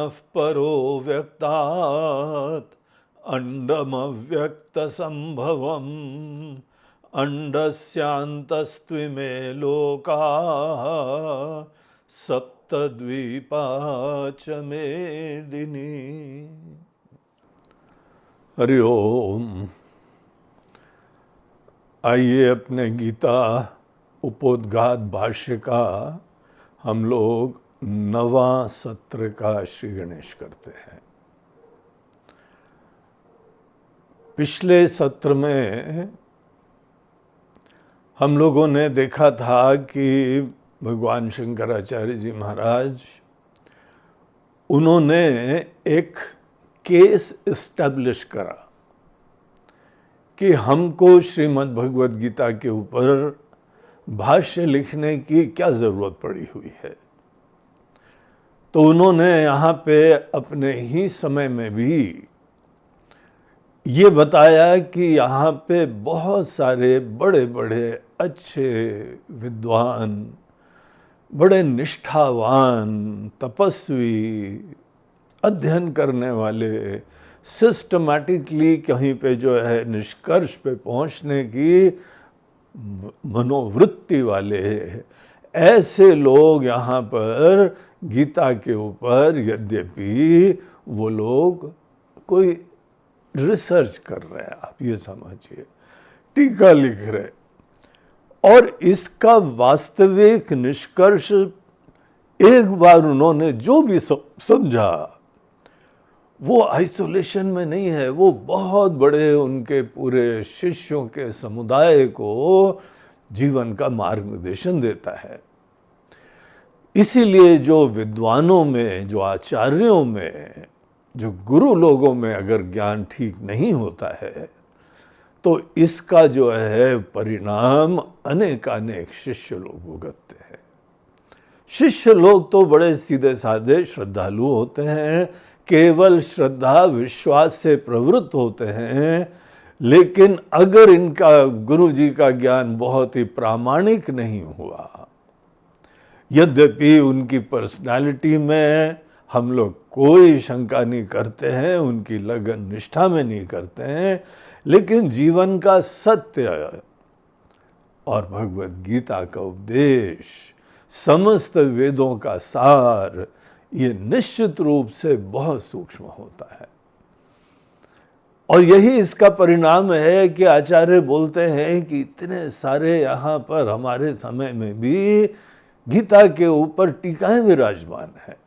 पुनः परो व्यक्तात् अंडमव्यक्तसंभवम् अंडस्यान्तस्त्विमे लोकाः सप्तद्वीपा च मेदिनी। हरि ओम। आइए अपने गीता उपोद्घात भाष्य का हम लोग 9वां सत्र का श्री गणेश करते हैं। पिछले सत्र में हम लोगों ने देखा था कि भगवान शंकराचार्य जी महाराज उन्होंने एक केस इस्टेब्लिश करा कि हमको श्रीमद् भगवद गीता के ऊपर भाष्य लिखने की क्या जरूरत पड़ी हुई है। तो उन्होंने यहाँ पे अपने ही समय में भी ये बताया कि यहाँ पे बहुत सारे बड़े बड़े अच्छे विद्वान, बड़े निष्ठावान, तपस्वी, अध्ययन करने वाले, सिस्टमैटिकली कहीं पे जो है निष्कर्ष पे पहुंचने की मनोवृत्ति वाले ऐसे लोग यहाँ पर गीता के ऊपर, यद्यपि वो लोग कोई रिसर्च कर रहे हैं, आप ये समझिए, टीका लिख रहे, और इसका वास्तविक निष्कर्ष एक बार उन्होंने जो भी समझा वो आइसोलेशन में नहीं है, वो बहुत बड़े उनके पूरे शिष्यों के समुदाय को जीवन का मार्गदर्शन देता है। इसीलिए जो विद्वानों में, जो आचार्यों में, जो गुरु लोगों में अगर ज्ञान ठीक नहीं होता है तो इसका जो है परिणाम अनेकानेक शिष्य लोग भुगतते हैं। शिष्य लोग तो बड़े सीधे साधे श्रद्धालु होते हैं, केवल श्रद्धा विश्वास से प्रवृत्त होते हैं, लेकिन अगर इनका गुरु जी का ज्ञान बहुत ही प्रामाणिक नहीं हुआ, यद्यपि उनकी पर्सनालिटी में हम लोग कोई शंका नहीं करते हैं, उनकी लगन निष्ठा में नहीं करते हैं, लेकिन जीवन का सत्य और भगवद गीता का उपदेश, समस्त वेदों का सार, ये निश्चित रूप से बहुत सूक्ष्म होता है। और यही इसका परिणाम है कि आचार्य बोलते हैं कि इतने सारे यहाँ पर हमारे समय में भी गीता के ऊपर टीकाएं विराजमान है,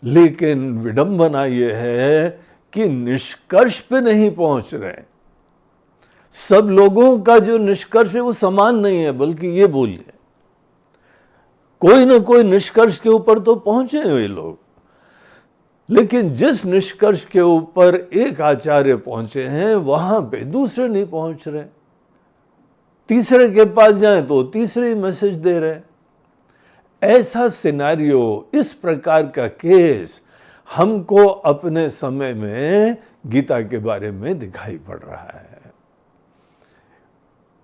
लेकिन विडंबना ये है कि निष्कर्ष पे नहीं पहुंच रहे। सब लोगों का जो निष्कर्ष है वो समान नहीं है, बल्कि ये बोलिए कोई ना कोई निष्कर्ष के ऊपर तो पहुंचे हुए लोग, लेकिन जिस निष्कर्ष के ऊपर एक आचार्य पहुंचे हैं वहां पे दूसरे नहीं पहुंच रहे। तीसरे के पास जाएं तो तीसरे मैसेज दे रहे। ऐसा सिनेरियो, इस प्रकार का केस हमको अपने समय में गीता के बारे में दिखाई पड़ रहा है।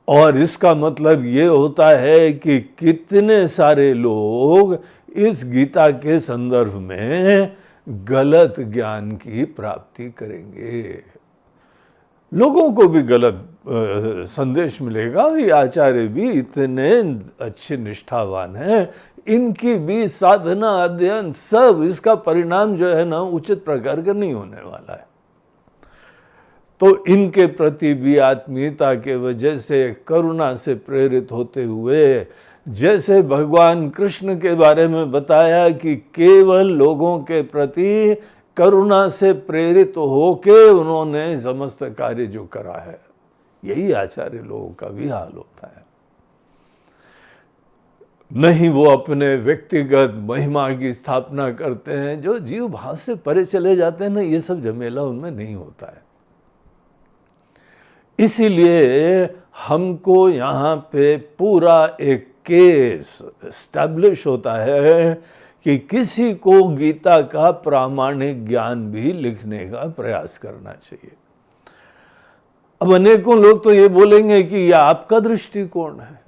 और इसका मतलब ये होता है कि कितने सारे लोग इस गीता के संदर्भ में गलत ज्ञान की प्राप्ति करेंगे। लोगों को भी गलत संदेश मिलेगा। ये आचार्य भी इतने अच्छे निष्ठावान हैं, इनकी भी साधना, अध्ययन, सब इसका परिणाम जो है ना उचित प्रकार का नहीं होने वाला है। तो इनके प्रति भी आत्मीयता के वजह से, करुणा से प्रेरित होते हुए, जैसे भगवान कृष्ण के बारे में बताया कि केवल लोगों के प्रति करुणा से प्रेरित होके उन्होंने समस्त कार्य जो करा है, यही आचार्य लोगों का भी हाल होता है। नहीं वो अपने व्यक्तिगत महिमा की स्थापना करते हैं, जो जीव भाव से परे चले जाते हैं ना, ये सब झमेला उनमें नहीं होता है। इसीलिए हमको यहाँ पे पूरा एक केस एस्टैब्लिश होता है कि किसी को गीता का प्रामाणिक ज्ञान भी लिखने का प्रयास करना चाहिए। अब अनेकों लोग तो ये बोलेंगे कि यह आपका दृष्टिकोण है,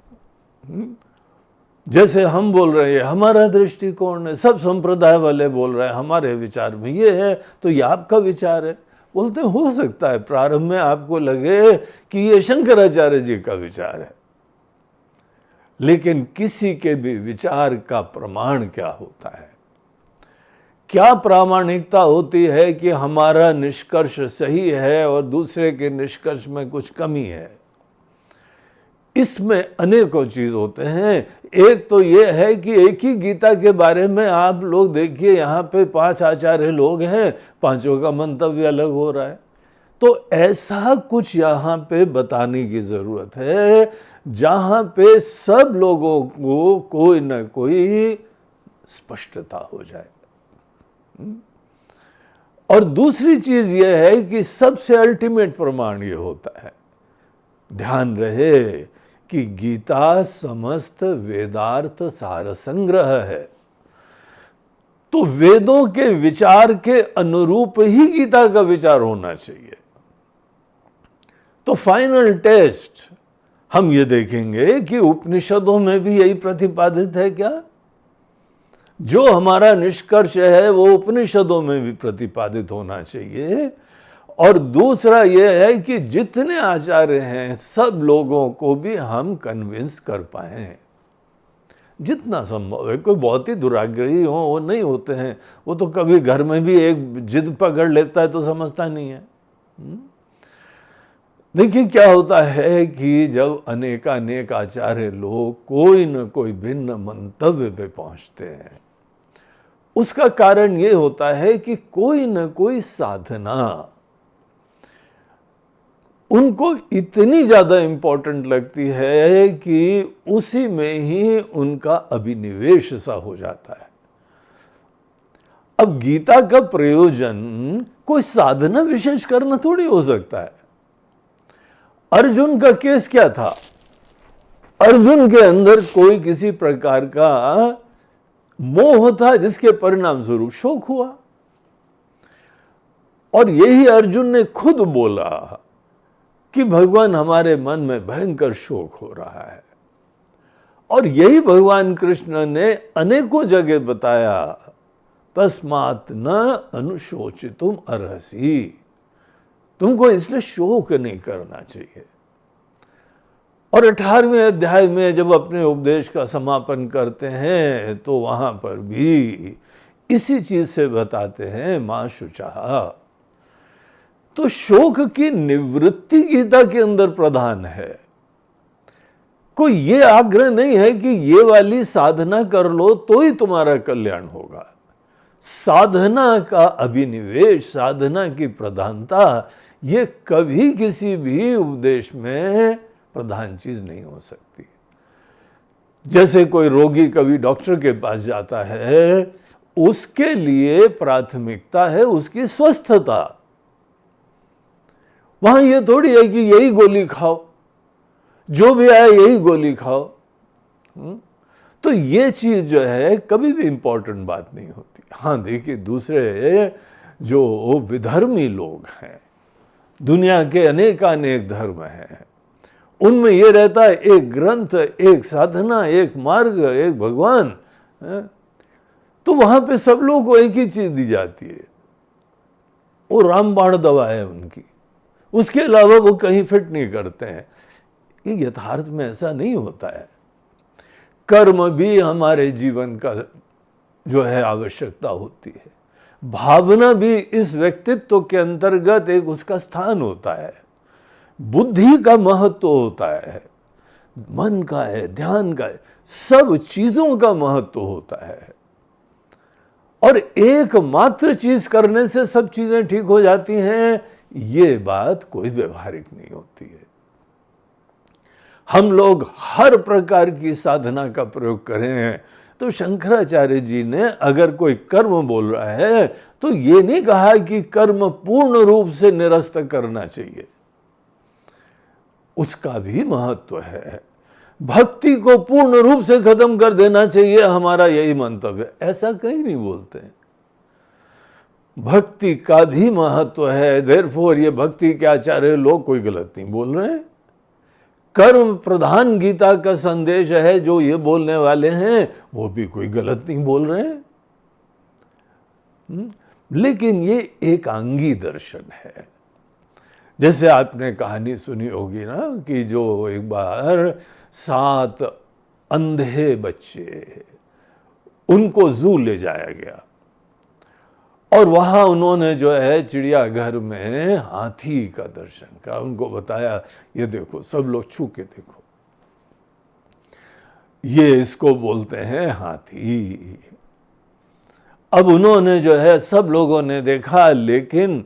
जैसे हम बोल रहे हैं हमारा दृष्टिकोण है, सब संप्रदाय वाले बोल रहे हैं हमारे विचार में ये है, तो ये आपका विचार है। बोलते हो सकता है प्रारंभ में आपको लगे कि ये शंकराचार्य जी का विचार है, लेकिन किसी के भी विचार का प्रमाण क्या होता है? क्या प्रामाणिकता होती है कि हमारा निष्कर्ष सही है और दूसरे के निष्कर्ष में कुछ कमी है? इसमें अनेकों चीज होते हैं। एक तो ये है कि एक ही गीता के बारे में आप लोग देखिए, यहाँ पे 5 आचार्य लोग हैं, पांचों का मंतव्य अलग हो रहा है। तो ऐसा कुछ यहाँ पे बताने की जरूरत है जहां पे सब लोगों को कोई ना कोई स्पष्टता हो जाए। और दूसरी चीज यह है कि सबसे अल्टीमेट प्रमाण यह होता है, ध्यान रहे कि गीता समस्त वेदार्थ सार संग्रह है, तो वेदों के विचार के अनुरूप ही गीता का विचार होना चाहिए। तो फाइनल टेस्ट हम ये देखेंगे कि उपनिषदों में भी यही प्रतिपादित है क्या? जो हमारा निष्कर्ष है वो उपनिषदों में भी प्रतिपादित होना चाहिए। और दूसरा यह है कि जितने आचार्य हैं सब लोगों को भी हम कन्विंस कर पाए जितना संभव है। कोई बहुत ही दुराग्रही हो वो नहीं होते हैं, वो तो कभी घर में भी एक जिद पकड़ लेता है तो समझता नहीं है। देखिए क्या होता है कि जब अनेकानेक आचार्य लोग कोई न कोई भिन्न मंतव्य पे पहुंचते हैं, उसका कारण ये होता है कि कोई न कोई साधना उनको इतनी ज्यादा इंपॉर्टेंट लगती है कि उसी में ही उनका अभिनिवेश सा हो जाता है। अब गीता का प्रयोजन कोई साधना विशेष करना थोड़ी हो सकता है। अर्जुन का केस क्या था? अर्जुन के अंदर कोई किसी प्रकार का मोह था जिसके परिणाम स्वरूप शोक हुआ, और यही अर्जुन ने खुद बोला कि भगवान हमारे मन में भयंकर शोक हो रहा है। और यही भगवान कृष्ण ने अनेकों जगह बताया, तस्मात् न अनुशोचितुम अर्हसि, तुमको इसलिए शोक नहीं करना चाहिए। और 18वें अध्याय में जब अपने उपदेश का समापन करते हैं तो वहां पर भी इसी चीज से बताते हैं, मां शुचः। तो शोक की निवृत्ति गीता के अंदर प्रधान है। कोई ये आग्रह नहीं है कि ये वाली साधना कर लो तो ही तुम्हारा कल्याण होगा। साधना का अभिनिवेश, साधना की प्रधानता, ये कभी किसी भी उपदेश में प्रधान चीज नहीं हो सकती। जैसे कोई रोगी कभी डॉक्टर के पास जाता है, उसके लिए प्राथमिकता है उसकी स्वस्थता। वहां यह थोड़ी है कि यही गोली खाओ, जो भी आए यही गोली खाओ। तो ये चीज जो है कभी भी इंपॉर्टेंट बात नहीं होती। हाँ देखिए, दूसरे जो विधर्मी लोग हैं, दुनिया के अनेकानेक धर्म हैं, उनमें यह रहता है एक ग्रंथ, एक साधना, एक मार्ग, एक भगवान। तो वहां पे सब लोगों को एक ही चीज दी जाती है, वो रामबाण दवा है उनकी, उसके अलावा वो कहीं फिट नहीं करते हैं। ये यथार्थ में ऐसा नहीं होता है। कर्म भी हमारे जीवन का जो है आवश्यकता होती है, भावना भी इस व्यक्तित्व के अंतर्गत एक उसका स्थान होता है, बुद्धि का महत्व होता है, मन का है, ध्यान का है, सब चीजों का महत्व होता है। और एकमात्र चीज करने से सब चीजें ठीक हो जाती हैं, ये बात कोई व्यवहारिक नहीं होती है। हम लोग हर प्रकार की साधना का प्रयोग करें, तो शंकराचार्य जी ने अगर कोई कर्म बोल रहा है तो ये नहीं कहा कि कर्म पूर्ण रूप से निरस्त करना चाहिए, उसका भी महत्व है। भक्ति को पूर्ण रूप से खत्म कर देना चाहिए, हमारा यही मंतव्य, ऐसा कहीं नहीं बोलते। भक्ति का भी महत्व है। देयरफॉर ये भक्ति के आचार्य लोग कोई गलत नहीं बोल रहे हैं। कर्म प्रधान गीता का संदेश है, जो ये बोलने वाले हैं वो भी कोई गलत नहीं बोल रहे हैं। लेकिन ये एकांगी दर्शन है। जैसे आपने कहानी सुनी होगी ना कि जो एक बार 7 अंधे बच्चे, उनको जू ले जाया गया और वहां उन्होंने जो है चिड़ियाघर में हाथी का दर्शन करा। उनको बताया, ये देखो, सब लोग छू के देखो, ये इसको बोलते हैं हाथी। अब उन्होंने जो है, सब लोगों ने देखा, लेकिन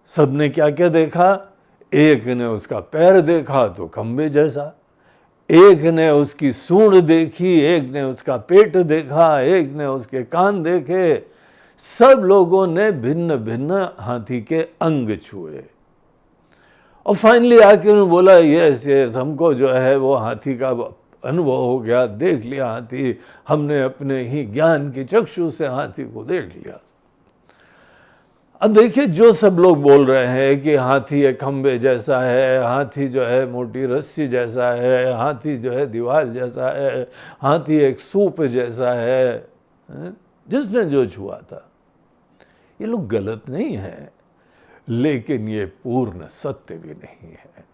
सबने क्या क्या देखा? एक ने उसका पैर देखा तो खंबे जैसा, एक ने उसकी सूंड देखी, एक ने उसका पेट देखा, एक ने उसके कान देखे। सब लोगों ने भिन्न भिन्न हाथी के अंग छुए और फाइनली आके उन्होंने बोला, यस यस, हमको जो है वो हाथी का अनुभव हो गया, देख लिया हाथी, हमने अपने ही ज्ञान की चक्षु से हाथी को देख लिया। अब देखिए, जो सब लोग बोल रहे हैं कि हाथी एक खंबे जैसा है, हाथी जो है मोटी रस्सी जैसा है, हाथी जो है दीवार जैसा है, हाथी एक सूप जैसा है, जिसने जो छुआ था, ये लोग गलत नहीं है, लेकिन ये पूर्ण सत्य भी नहीं है।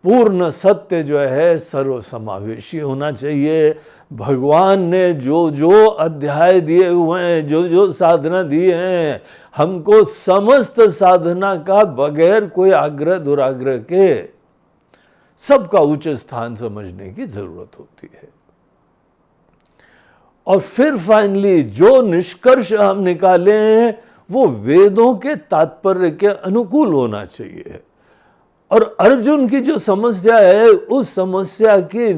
पूर्ण सत्य जो है सर्वसमावेशी होना चाहिए। भगवान ने जो जो अध्याय दिए हुए हैं, जो जो साधना दी हैं, हमको समस्त साधना का बगैर कोई आग्रह दुराग्रह के सबका उच्च स्थान समझने की जरूरत होती है। और फिर फाइनली जो निष्कर्ष हम निकाले हैं वो वेदों के तात्पर्य के अनुकूल होना चाहिए। और अर्जुन की जो समस्या है, उस समस्या की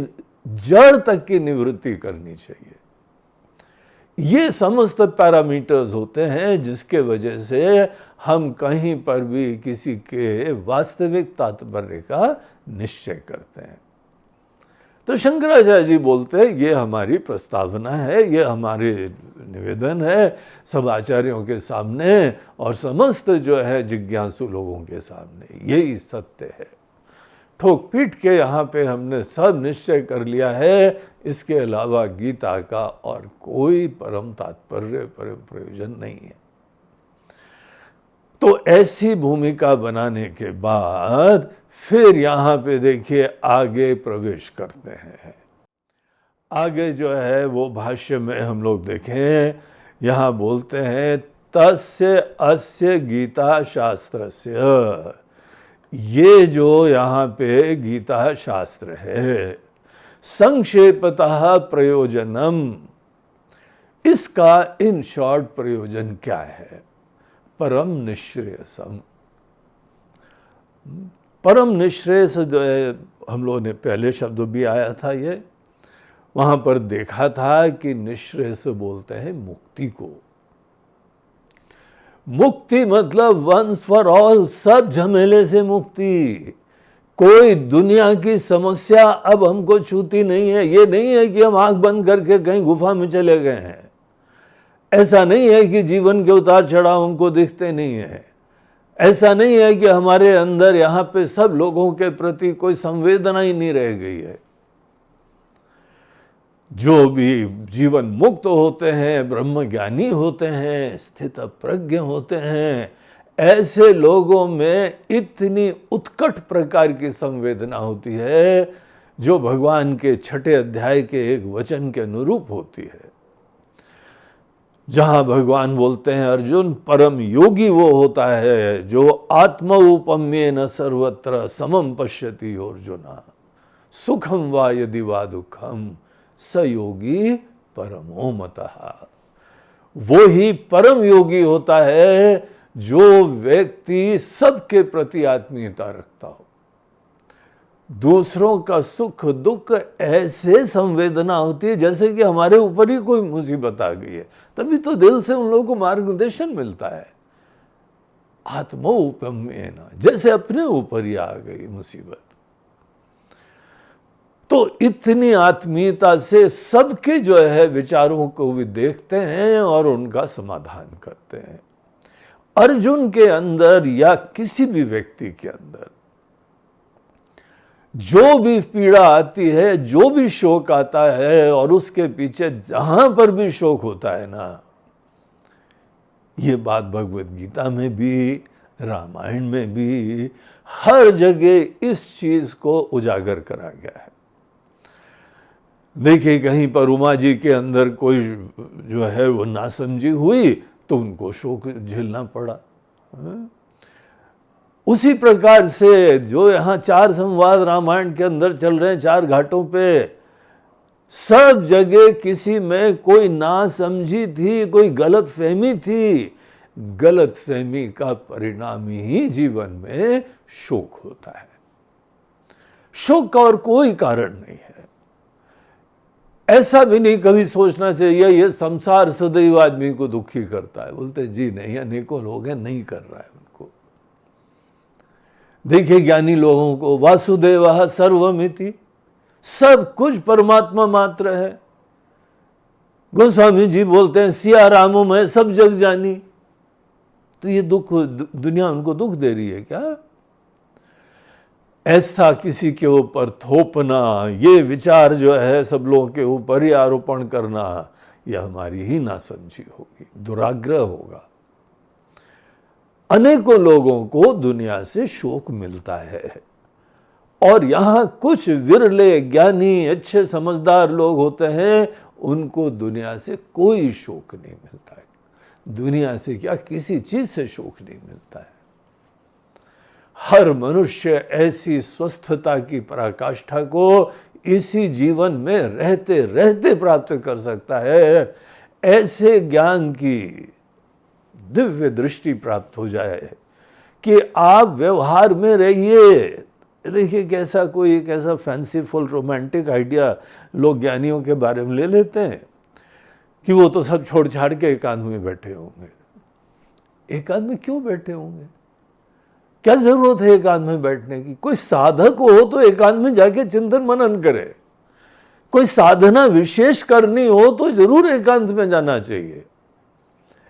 जड़ तक की निवृत्ति करनी चाहिए। ये समस्त पैरामीटर्स होते हैं जिसके वजह से हम कहीं पर भी किसी के वास्तविक तात्पर्य का निश्चय करते हैं। तो शंकराचार्य जी बोलते हैं, ये हमारी प्रस्तावना है, ये हमारे निवेदन है सब आचार्यों के सामने और समस्त जो है जिज्ञासु लोगों के सामने, यही सत्य है। ठोक पीट के यहाँ पे हमने सब निश्चय कर लिया है, इसके अलावा गीता का और कोई परम तात्पर्य, परम प्रयोजन नहीं है। तो ऐसी भूमिका बनाने के बाद फिर यहाँ पे देखिए आगे प्रवेश करते हैं। आगे जो है वो भाष्य में हम लोग देखें, यहाँ बोलते हैं, तस्य अस्य गीता शास्त्रस्य। ये जो यहाँ पे गीता शास्त्र है, संक्षेपतः प्रयोजनम, इसका इन शॉर्ट प्रयोजन क्या है? परम निश्रेयसम। परम निश्रेयस जो है, हम लोगों ने पहले शब्द भी आया था, ये वहां पर देखा था कि निश्रेयस बोलते हैं मुक्ति को। मुक्ति मतलब वंस फॉर ऑल, सब झमेले से मुक्ति। कोई दुनिया की समस्या अब हमको छूती नहीं है। ये नहीं है कि हम आंख बंद करके कहीं गुफा में चले गए हैं, ऐसा नहीं है कि जीवन के उतार चढ़ाव हमको दिखते नहीं है, ऐसा नहीं है कि हमारे अंदर यहाँ पे सब लोगों के प्रति कोई संवेदना ही नहीं रह गई है। जो भी जीवन मुक्त होते हैं, ब्रह्मज्ञानी होते हैं, स्थित प्रज्ञ होते हैं, ऐसे लोगों में इतनी उत्कट प्रकार की संवेदना होती है जो भगवान के 6 अध्याय के एक वचन के अनुरूप होती है, जहां भगवान बोलते हैं, अर्जुन, परम योगी वो होता है जो आत्मौपम्येन सर्वत्र समम पश्यति अर्जुना, सुखम वा यदि वा दुखम स योगी परमो मतः। वो ही परम योगी होता है जो व्यक्ति सबके प्रति आत्मीयता रखता हो, दूसरों का सुख दुख ऐसे संवेदना होती है जैसे कि हमारे ऊपर ही कोई मुसीबत आ गई है, तभी तो दिल से उन लोगों को मार्गदर्शन मिलता है। आत्मौपम्येन, जैसे अपने ऊपर ही आ गई मुसीबत। तो इतनी आत्मीयता से सबके जो है विचारों को भी देखते हैं और उनका समाधान करते हैं। अर्जुन के अंदर या किसी भी व्यक्ति के अंदर जो भी पीड़ा आती है, जो भी शोक आता है, और उसके पीछे जहां पर भी शोक होता है ना, ये बात भगवत गीता में भी, रामायण में भी, हर जगह इस चीज को उजागर करा गया है। देखिए, कहीं पर उमा जी के अंदर कोई जो है वो नासमझी हुई तो उनको शोक झेलना पड़ा। उसी प्रकार से जो यहाँ 4 संवाद रामायण के अंदर चल रहे हैं 4 घाटों पे, सब जगह किसी में कोई नासमझी थी, कोई गलत फहमी थी। गलत फहमी का परिणाम ही जीवन में शोक होता है। शोक का और कोई कारण नहीं है। ऐसा भी नहीं कभी सोचना चाहिए ये संसार सदैव आदमी को दुखी करता है। बोलते जी नहीं, अनेकों लोग हैं, नहीं कर रहा है उनको। देखिए, ज्ञानी लोगों को वासुदेव सर्वमिति, सब कुछ परमात्मा मात्र है। गोस्वामी जी बोलते हैं सिया रामो में सब जग जानी। तो ये दुख, दुनिया उनको दुख दे रही है क्या? ऐसा किसी के ऊपर थोपना, ये विचार जो है सब लोगों के ऊपर ही आरोपण करना, यह हमारी ही नासमझी होगी, दुराग्रह होगा। अनेकों लोगों को दुनिया से शोक मिलता है, और यहां कुछ विरले ज्ञानी अच्छे समझदार लोग होते हैं, उनको दुनिया से कोई शोक नहीं मिलता है। दुनिया से क्या, किसी चीज से शोक नहीं मिलता है। हर मनुष्य ऐसी स्वस्थता की पराकाष्ठा को इसी जीवन में रहते रहते प्राप्त कर सकता है। ऐसे ज्ञान की दिव्य दृष्टि प्राप्त हो जाए कि आप व्यवहार में रहिए। देखिए, कैसा कोई एक ऐसा फैंसीफुल रोमांटिक आइडिया लोग ज्ञानियों के बारे में ले लेते हैं कि वो तो सब छोड़ छाड़ के एकांत में बैठे होंगे। एकांत में क्यों बैठे होंगे? क्या जरूरत है एकांत में बैठने की? कोई साधक हो तो एकांत में जाके चिंतन मनन करे। कोई साधना विशेष करनी हो तो जरूर एकांत में जाना चाहिए।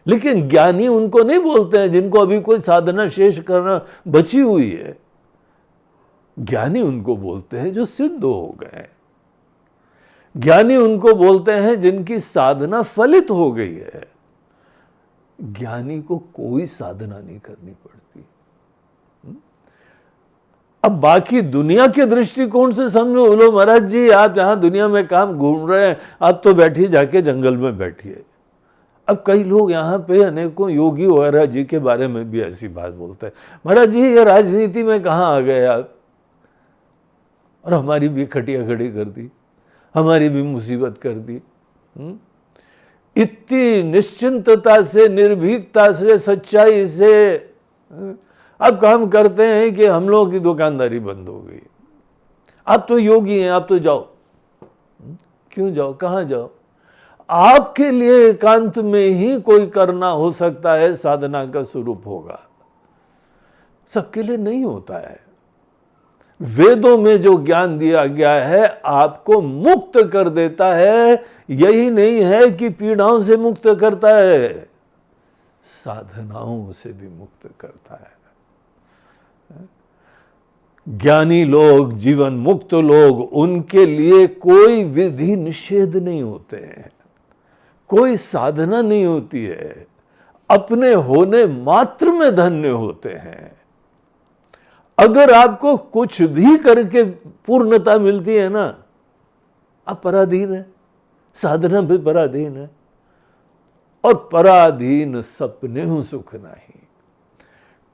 लेकिन ज्ञानी उनको नहीं बोलते हैं जिनको अभी कोई साधना शेष करना बची हुई है। ज्ञानी उनको बोलते हैं जो सिद्ध हो गए। ज्ञानी उनको बोलते हैं जिनकी साधना फलित हो गई है। ज्ञानी को कोई साधना नहीं करनी पड़ती। अब बाकी दुनिया के दृष्टिकोण से समझो, बोलो महाराज जी आप यहां दुनिया में काम घूम रहे हैं, आप तो बैठिए, जाके जंगल में बैठिए। अब कई लोग यहाँ पे अनेकों योगी वगैरह जी के बारे में भी ऐसी बात बोलते हैं, महाराज जी ये राजनीति में कहाँ आ गए आप, और हमारी भी खटिया खड़ी कर दी, हमारी भी मुसीबत कर दी। इतनी निश्चिंतता से, निर्भीकता से, सच्चाई से अब काम करते हैं कि हम लोगों की दुकानदारी बंद हो गई। आप तो योगी हैं, आप तो जाओ। क्यों जाओ? कहाँ जाओ? आपके लिए एकांत में ही कोई करना हो सकता है, साधना का स्वरूप होगा, सबके लिए नहीं होता है। वेदों में जो ज्ञान दिया गया है आपको मुक्त कर देता है। यही नहीं है कि पीड़ाओं से मुक्त करता है, साधनाओं से भी मुक्त करता है। ज्ञानी लोग, जीवन मुक्त लोग, उनके लिए कोई विधि निषेध नहीं होते हैं, कोई साधना नहीं होती है, अपने होने मात्र में धन्य होते हैं। अगर आपको कुछ भी करके पूर्णता मिलती है ना, आप पराधीन है, साधना भी पराधीन है। और पराधीन सपने हूं सुख नहीं।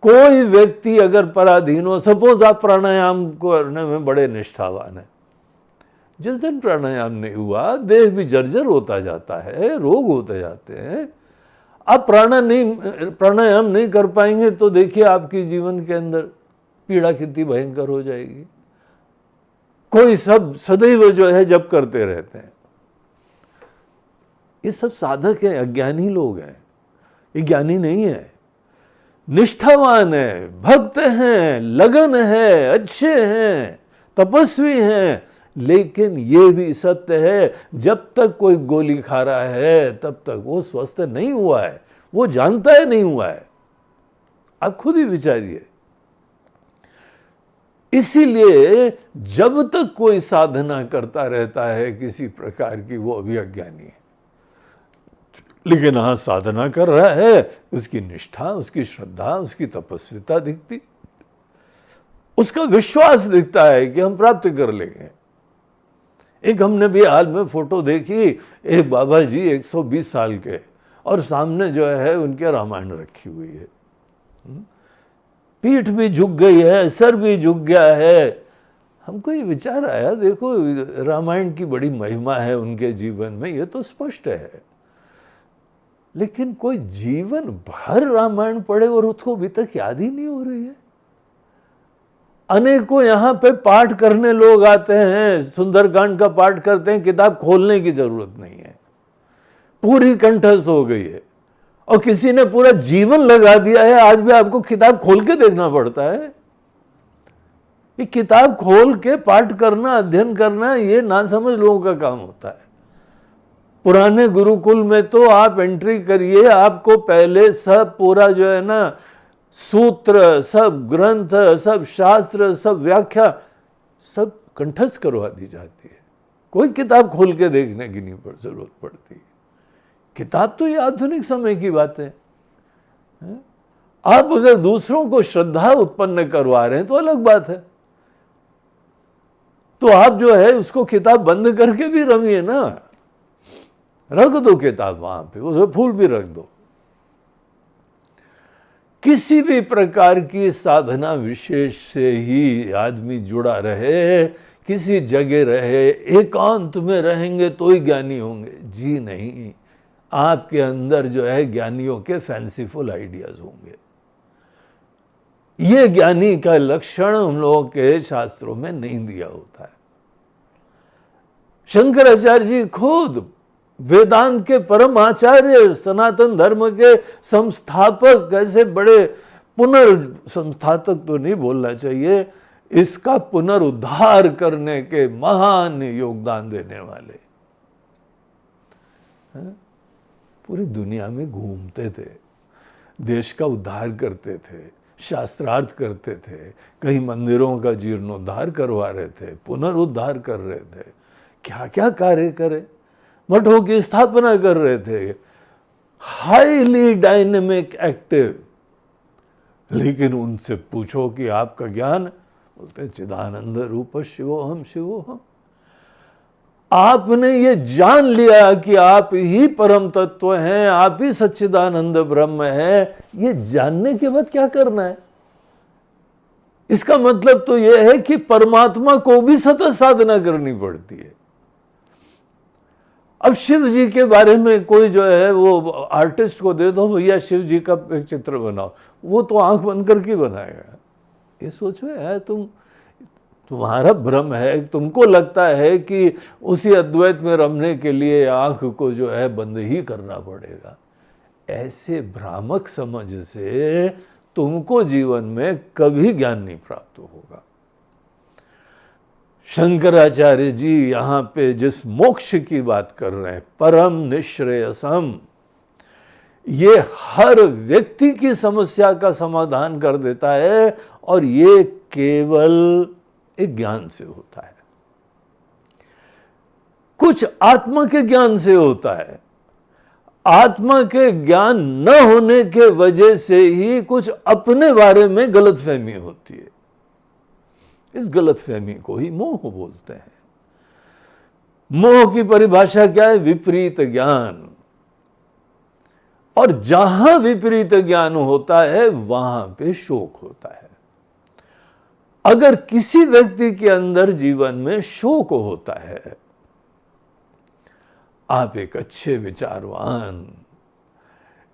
कोई व्यक्ति अगर पराधीन हो, सपोज आप प्राणायाम करने में बड़े निष्ठावान है, जिस दिन प्राणायाम नहीं हुआ देह भी जर्जर होता जाता है, रोग होते जाते हैं। आप प्राणायाम नहीं कर पाएंगे तो देखिए आपके जीवन के अंदर पीड़ा कितनी भयंकर हो जाएगी। कोई सब सदैव जो है जप करते रहते हैं, ये सब साधक हैं, अज्ञानी लोग हैं। ये ज्ञानी नहीं है, निष्ठावान है, भक्त हैं, लगन है, अच्छे हैं, तपस्वी हैं। लेकिन ये भी सत्य है, जब तक कोई गोली खा रहा है तब तक वो स्वस्थ नहीं हुआ है, वो जानता है नहीं हुआ है। आप खुद ही विचारिए। इसीलिए जब तक कोई साधना करता रहता है किसी प्रकार की, वो अभी अज्ञानी है। लेकिन हाँ, साधना कर रहा है, उसकी निष्ठा, उसकी श्रद्धा, उसकी तपस्विता दिखती, उसका विश्वास दिखता है कि हम प्राप्त कर लेंगे। एक हमने भी हाल में फोटो देखी, एक बाबा जी 120 साल के, और सामने जो है उनके रामायण रखी हुई है, पीठ भी झुक गई है, सर भी झुक गया है। हमको ये विचार आया, देखो रामायण की बड़ी महिमा है उनके जीवन में, ये तो स्पष्ट है, लेकिन कोई जीवन भर रामायण पढ़े और उसको अभी तक याद ही नहीं हो रही है। अनेकों यहाँ पे पाठ करने लोग आते हैं, सुंदरकांड का पाठ करते हैं, किताब खोलने की जरूरत नहीं है, पूरी कंठस्थ हो गई है, और किसी ने पूरा जीवन लगा दिया है, आज भी आपको किताब खोल के देखना पड़ता है। ये किताब खोल के पाठ करना, अध्ययन करना, ये ना समझ लोगों का काम होता है। पुराने गुरुकुल में तो आप एंट्री करिए, आपको पहले सब पूरा जो है ना, सूत्र, सब ग्रंथ, सब शास्त्र, सब व्याख्या, सब कंठस्थ करवा दी जाती है। कोई किताब खोल के देखने की नहीं जरूरत पड़ती। किताब तो ये आधुनिक समय की बात है। आप अगर दूसरों को श्रद्धा उत्पन्न करवा रहे हैं तो अलग बात है, तो आप जो है उसको किताब बंद करके भी रमिए ना, रख दो किताब वहां पे, उसमें फूल भी रख दो। किसी भी प्रकार की साधना विशेष से ही आदमी जुड़ा रहे, किसी जगह रहे, एकांत में रहेंगे तो ही ज्ञानी होंगे, जी नहीं, आपके अंदर जो है ज्ञानियों के फैंसीफुल आइडियाज होंगे। ये ज्ञानी का लक्षण हम लोगों के शास्त्रों में नहीं दिया होता है। शंकराचार्य जी खुद वेदांत के परम आचार्य, सनातन धर्म के संस्थापक, ऐसे बड़े पुनर्संस्थापक तो नहीं बोलना चाहिए, इसका पुनरुद्धार करने के महान योगदान देने वाले, पूरी दुनिया में घूमते थे, देश का उद्धार करते थे, शास्त्रार्थ करते थे, कई मंदिरों का जीर्णोद्धार करवा रहे थे, पुनरुद्धार कर रहे थे, क्या क्या कार्य करे, मठों की स्थापना कर रहे थे, हाईली डायनेमिक एक्टिव। लेकिन उनसे पूछो कि आपका ज्ञान, बोलते चिदानंद रूप शिवोहम शिवोहम। आपने ये जान लिया कि आप ही परम तत्व हैं, आप ही सच्चिदानंद ब्रह्म है, ये जानने के बाद क्या करना है? इसका मतलब तो यह है कि परमात्मा को भी सतत साधना करनी पड़ती है। अब शिव जी के बारे में कोई जो है वो आर्टिस्ट को दे दो, भैया शिव जी का एक चित्र बनाओ, वो तो आंख बंद करके बनाएगा। ये सोचो यार, तुम्हारा भ्रम है, तुमको लगता है कि उसी अद्वैत में रमने के लिए आंख को जो है बंद ही करना पड़ेगा। ऐसे भ्रामक समझ से तुमको जीवन में कभी ज्ञान नहीं प्राप्त होगा। शंकराचार्य जी यहां पे जिस मोक्ष की बात कर रहे हैं, परम निश्रेयसम, ये हर व्यक्ति की समस्या का समाधान कर देता है, और ये केवल एक ज्ञान से होता है, कुछ आत्मा के ज्ञान से होता है। आत्मा के ज्ञान न होने के वजह से ही कुछ अपने बारे में गलतफहमी होती है। इस गलतफहमी को ही मोह बोलते हैं। मोह की परिभाषा क्या है? विपरीत ज्ञान। और जहां विपरीत ज्ञान होता है वहां पे शोक होता है। अगर किसी व्यक्ति के अंदर जीवन में शोक होता है, आप एक अच्छे विचारवान,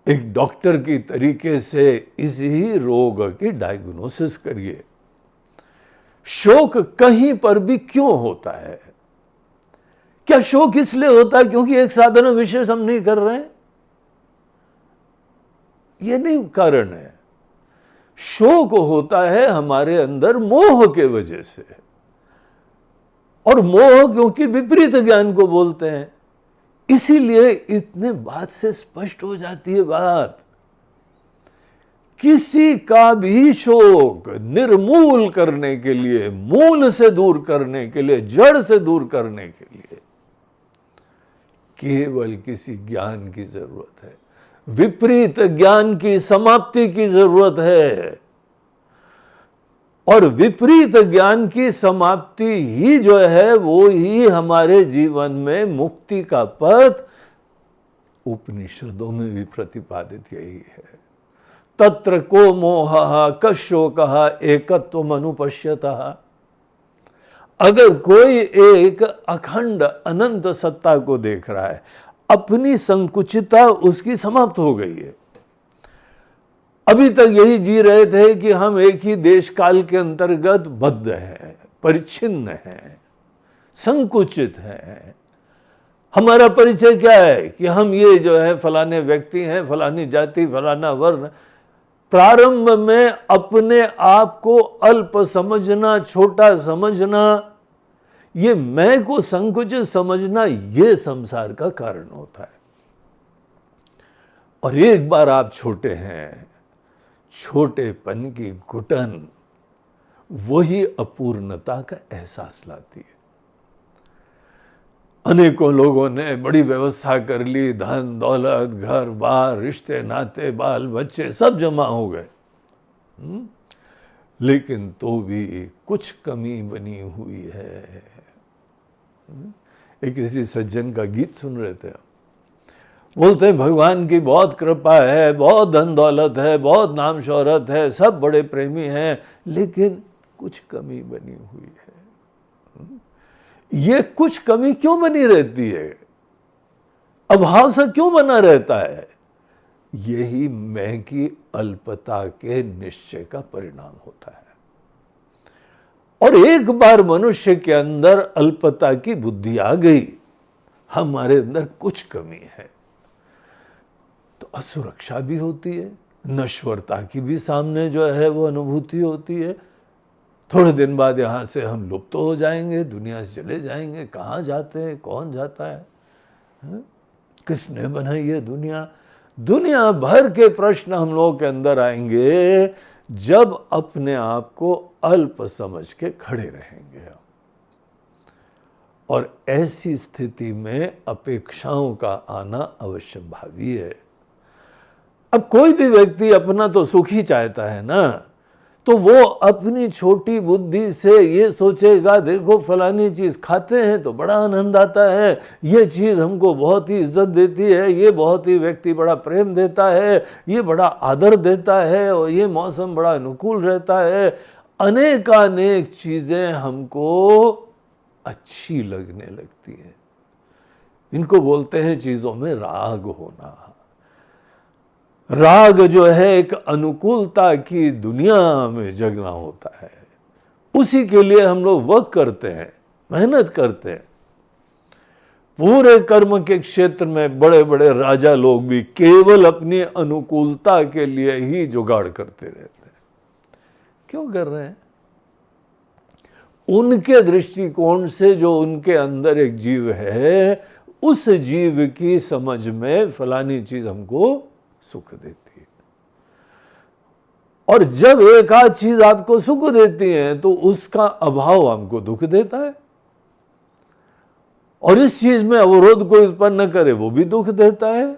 एक डॉक्टर की तरीके से इसी रोग की डायग्नोसिस करिए। शोक कहीं पर भी क्यों होता है? क्या शोक इसलिए होता है क्योंकि एक साधना विशेष हम नहीं कर रहे हैं? यह नहीं कारण है। शोक होता है हमारे अंदर मोह के वजह से, और मोह क्योंकि विपरीत ज्ञान को बोलते हैं, इसीलिए इतने बात से स्पष्ट हो जाती है बात किसी का भी शोक निर्मूल करने के लिए, मूल से दूर करने के लिए, जड़ से दूर करने के लिए केवल किसी ज्ञान की जरूरत है, विपरीत ज्ञान की समाप्ति की जरूरत है। और विपरीत ज्ञान की समाप्ति ही जो है वो ही हमारे जीवन में मुक्ति का पथ उपनिषदों में भी प्रतिपादित यही है। तत्र को मोहः कशोकः एकत्वम अनुपश्यतः। अगर कोई एक अखंड अनंत सत्ता को देख रहा है, अपनी संकुचितता उसकी समाप्त हो गई है। अभी तक यही जी रहे थे कि हम एक ही देश काल के अंतर्गत बद्ध हैं, परिच्छिन्न हैं, संकुचित हैं। हमारा परिचय क्या है कि हम ये जो है फलाने व्यक्ति हैं, फलानी जाति, फलाना वर्ण। प्रारंभ में अपने आप को अल्प समझना, छोटा समझना, ये मैं को संकुचित समझना, ये संसार का कारण होता है। और एक बार आप छोटे हैं, छोटेपन की घुटन वही अपूर्णता का एहसास लाती है। अनेकों लोगों ने बड़ी व्यवस्था कर ली, धन दौलत, घर बार, रिश्ते नाते, बाल बच्चे सब जमा हो गए, लेकिन तो भी कुछ कमी बनी हुई है। एक किसी सज्जन का गीत सुन रहे थे, बोलते हैं भगवान की बहुत कृपा है, बहुत धन दौलत है, बहुत नाम शोहरत है, सब बड़े प्रेमी हैं, लेकिन कुछ कमी बनी हुई है। ये कुछ कमी क्यों बनी रहती है? अभाव सा क्यों बना रहता है? यही मैं की अल्पता के निश्चय का परिणाम होता है। और एक बार मनुष्य के अंदर अल्पता की बुद्धि आ गई, हमारे अंदर कुछ कमी है, तो असुरक्षा भी होती है, नश्वरता की भी सामने जो है वो अनुभूति होती है। थोड़े दिन बाद यहां से हम लुप्त हो जाएंगे, दुनिया से चले जाएंगे। कहाँ जाते हैं, कौन जाता है, किसने बनाई है दुनिया? दुनिया भर के प्रश्न हम लोगों के अंदर आएंगे जब अपने आप को अल्प समझ के खड़े रहेंगे। और ऐसी स्थिति में अपेक्षाओं का आना अवश्य भावी है। अब कोई भी व्यक्ति अपना तो सुख ही चाहता है ना, तो वो अपनी छोटी बुद्धि से ये सोचेगा, देखो फलानी चीज खाते हैं तो बड़ा आनंद आता है, ये चीज हमको बहुत ही इज्जत देती है, ये बहुत ही व्यक्ति बड़ा प्रेम देता है, ये बड़ा आदर देता है, और ये मौसम बड़ा अनुकूल रहता है। अनेकानेक चीजें हमको अच्छी लगने लगती हैं। इनको बोलते हैं चीजों में राग होना। राग जो है एक अनुकूलता की दुनिया में जगना होता है, उसी के लिए हम लोग वर्क करते हैं, मेहनत करते हैं। पूरे कर्म के क्षेत्र में बड़े बड़े राजा लोग भी केवल अपनी अनुकूलता के लिए ही जुगाड़ करते रहते हैं। क्यों कर रहे हैं? उनके दृष्टिकोण से जो उनके अंदर एक जीव है, उस जीव की समझ में फलानी चीज हमको सुख देती है। और जब एक आध चीज आपको सुख देती है तो उसका अभाव हमको दुख देता है, और इस चीज में अवरोध को उत्पन्न करे वो भी दुख देता है।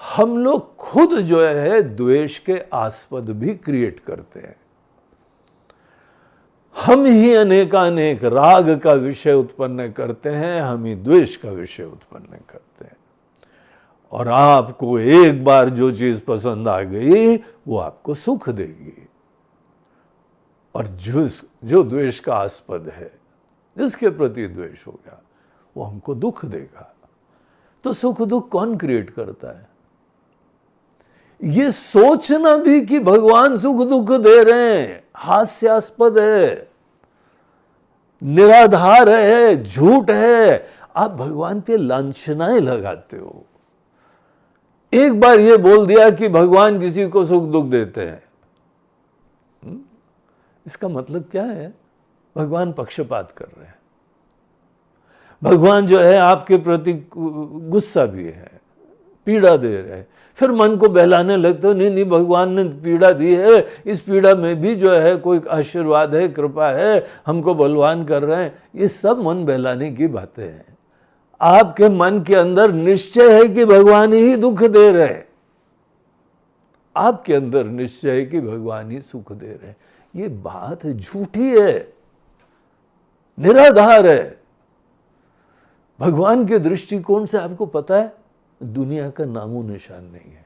हम लोग खुद जो है द्वेष के आस्पद भी क्रिएट करते हैं। हम ही अनेकानेक राग का विषय उत्पन्न करते हैं, हम ही द्वेष का विषय उत्पन्न करते हैं। और आपको एक बार जो चीज पसंद आ गई वो आपको सुख देगी, और जो द्वेष का आस्पद है, जिसके प्रति द्वेष हो गया, वो हमको दुख देगा। तो सुख दुख कौन क्रिएट करता है? ये सोचना भी कि भगवान सुख दुख दे रहे हैं हास्यास्पद है, निराधार है, झूठ है। आप भगवान पे लांछनाएं लगाते हो। एक बार ये बोल दिया कि भगवान किसी को सुख दुख देते हैं, इसका मतलब क्या है? भगवान पक्षपात कर रहे हैं। भगवान जो है आपके प्रति गुस्सा भी है, पीड़ा दे रहे हैं। फिर मन को बहलाने लगते हो, नहीं नहीं भगवान ने पीड़ा दी है, इस पीड़ा में भी जो है कोई आशीर्वाद है, कृपा है, हमको बलवान कर रहे हैं। ये सब मन बहलाने की बातें हैं। आपके मन के अंदर निश्चय है कि भगवान ही दुख दे रहे हैं, आपके अंदर निश्चय है कि भगवान ही सुख दे रहे हैं। ये बात झूठी है, निराधार है। भगवान के दृष्टिकोण से आपको पता है दुनिया का नामो निशान नहीं है।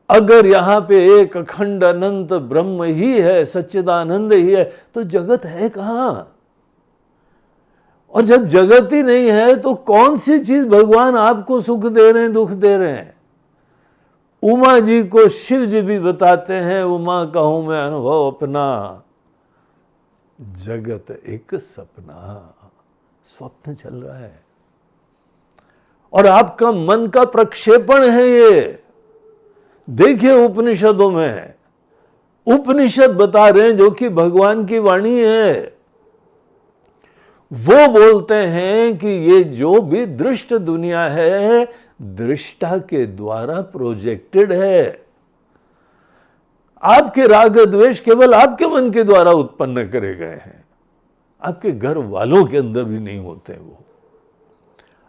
अगर यहां पे एक अखंड अनंत ब्रह्म ही है, सच्चिदानंद ही है, तो जगत है कहां? और जब जगत ही नहीं है तो कौन सी चीज भगवान आपको सुख दे रहे हैं, दुख दे रहे हैं? उमा जी को शिव जी भी बताते हैं, उमा कहूं मैं अनुभव अपना, जगत एक सपना, स्वप्न चल रहा है। और आपका मन का प्रक्षेपण है ये। देखिए उपनिषदों में, उपनिषद बता रहे हैं जो कि भगवान की वाणी है, वो बोलते हैं कि ये जो भी दृष्ट दुनिया है, दृष्टा के द्वारा प्रोजेक्टेड है। आपके राग द्वेष केवल आपके मन के द्वारा उत्पन्न करे गए हैं, आपके घर वालों के अंदर भी नहीं होते वो।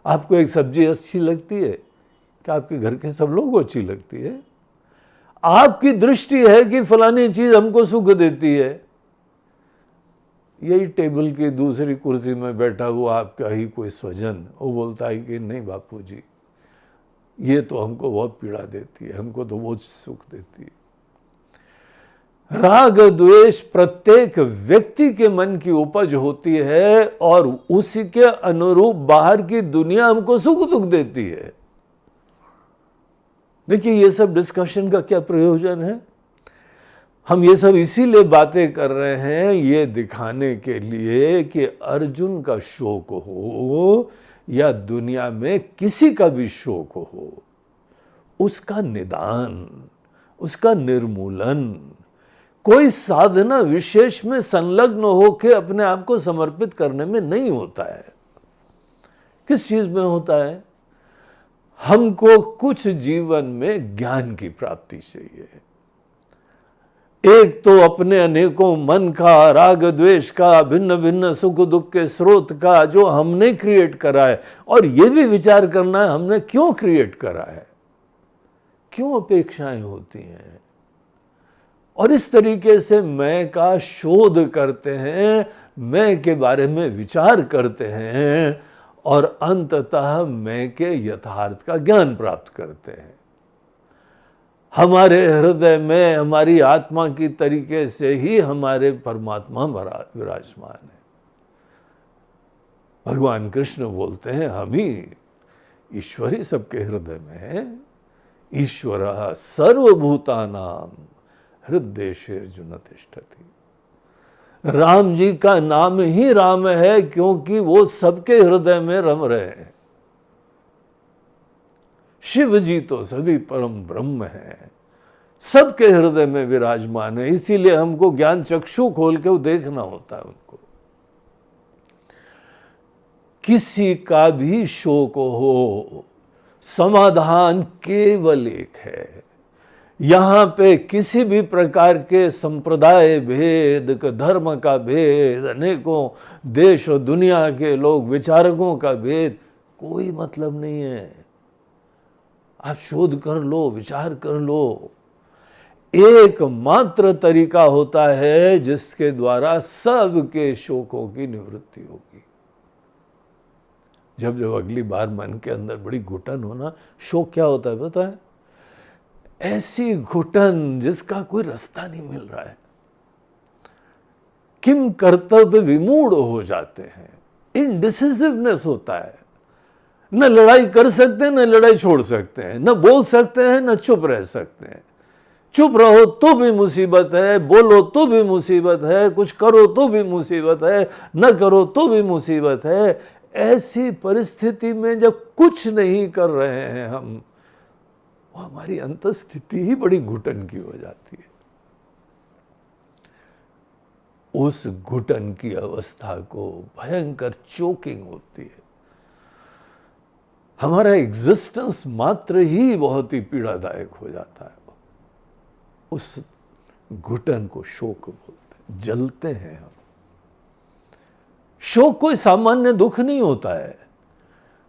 आपको एक सब्जी अच्छी लगती है कि आपके घर के सब लोगों को अच्छी लगती है? आपकी दृष्टि है कि फलानी चीज हमको सुख देती है। यही टेबल की दूसरी कुर्सी में बैठा हुआ आपका ही कोई स्वजन, वो बोलता है कि नहीं बापू जी, ये तो हमको बहुत पीड़ा देती है, हमको तो बहुत सुख देती है। राग द्वेष प्रत्येक व्यक्ति के मन की उपज होती है और उसी के अनुरूप बाहर की दुनिया हमको सुख दुख देती है। देखिए ये सब डिस्कशन का क्या प्रयोजन है? हम ये सब इसीलिए बातें कर रहे हैं, ये दिखाने के लिए कि अर्जुन का शोक हो या दुनिया में किसी का भी शोक हो, उसका निदान, उसका निर्मूलन कोई साधना विशेष में संलग्न होकर अपने आप को समर्पित करने में नहीं होता है। किस चीज में होता है? हमको कुछ जीवन में ज्ञान की प्राप्ति चाहिए। एक तो अपने अनेकों मन का, राग द्वेष का, भिन्न भिन्न सुख दुख के स्रोत का जो हमने क्रिएट करा है, और यह भी विचार करना है हमने क्यों क्रिएट करा है, क्यों अपेक्षाएं होती हैं। और इस तरीके से मैं का शोध करते हैं, मैं के बारे में विचार करते हैं और अंततः मैं के यथार्थ का ज्ञान प्राप्त करते हैं। हमारे हृदय में हमारी आत्मा की तरीके से ही हमारे परमात्मा विराजमान है। भगवान कृष्ण बोलते हैं हम ही ईश्वर ही सबके हृदय में है। ईश्वरः सर्वभूतानां हृदयेषु तिष्ठति। राम जी का नाम ही राम है क्योंकि वो सबके हृदय में रम रहे हैं। शिव जी तो सभी परम ब्रह्म हैं, सबके हृदय में विराजमान है। इसीलिए हमको ज्ञान चक्षु खोल के वो देखना होता है उनको। किसी का भी शोक हो, समाधान केवल एक है। यहां पे किसी भी प्रकार के संप्रदाय भेद, धर्म का भेद, अनेकों देश और दुनिया के लोग विचारकों का भेद कोई मतलब नहीं है। आप शोध कर लो, विचार कर लो। एकमात्र तरीका होता है जिसके द्वारा सबके शोकों की निवृत्ति होगी। जब जब अगली बार मन के अंदर बड़ी घुटन हो ना, शोक क्या होता है पता है? ऐसी घुटन जिसका कोई रास्ता नहीं मिल रहा है। किम कर्तव्य विमूढ़ हो जाते हैं, इनडिसिसिवनेस होता है। न लड़ाई कर सकते हैं, न लड़ाई छोड़ सकते हैं, न बोल सकते हैं, न चुप रह सकते हैं। चुप रहो तो भी मुसीबत है, बोलो तो भी मुसीबत है, कुछ करो तो भी मुसीबत है, न करो तो भी मुसीबत है। ऐसी परिस्थिति में जब कुछ नहीं कर रहे हैं हम, हमारी अंतस्थिति ही बड़ी घुटन की हो जाती है। उस घुटन की अवस्था को भयंकर चोकिंग होती है। हमारा एग्जिस्टेंस मात्र ही बहुत ही पीड़ादायक हो जाता है। उस घुटन को शोक बोलते हैं, जलते हैं हम। शोक कोई सामान्य दुख नहीं होता है।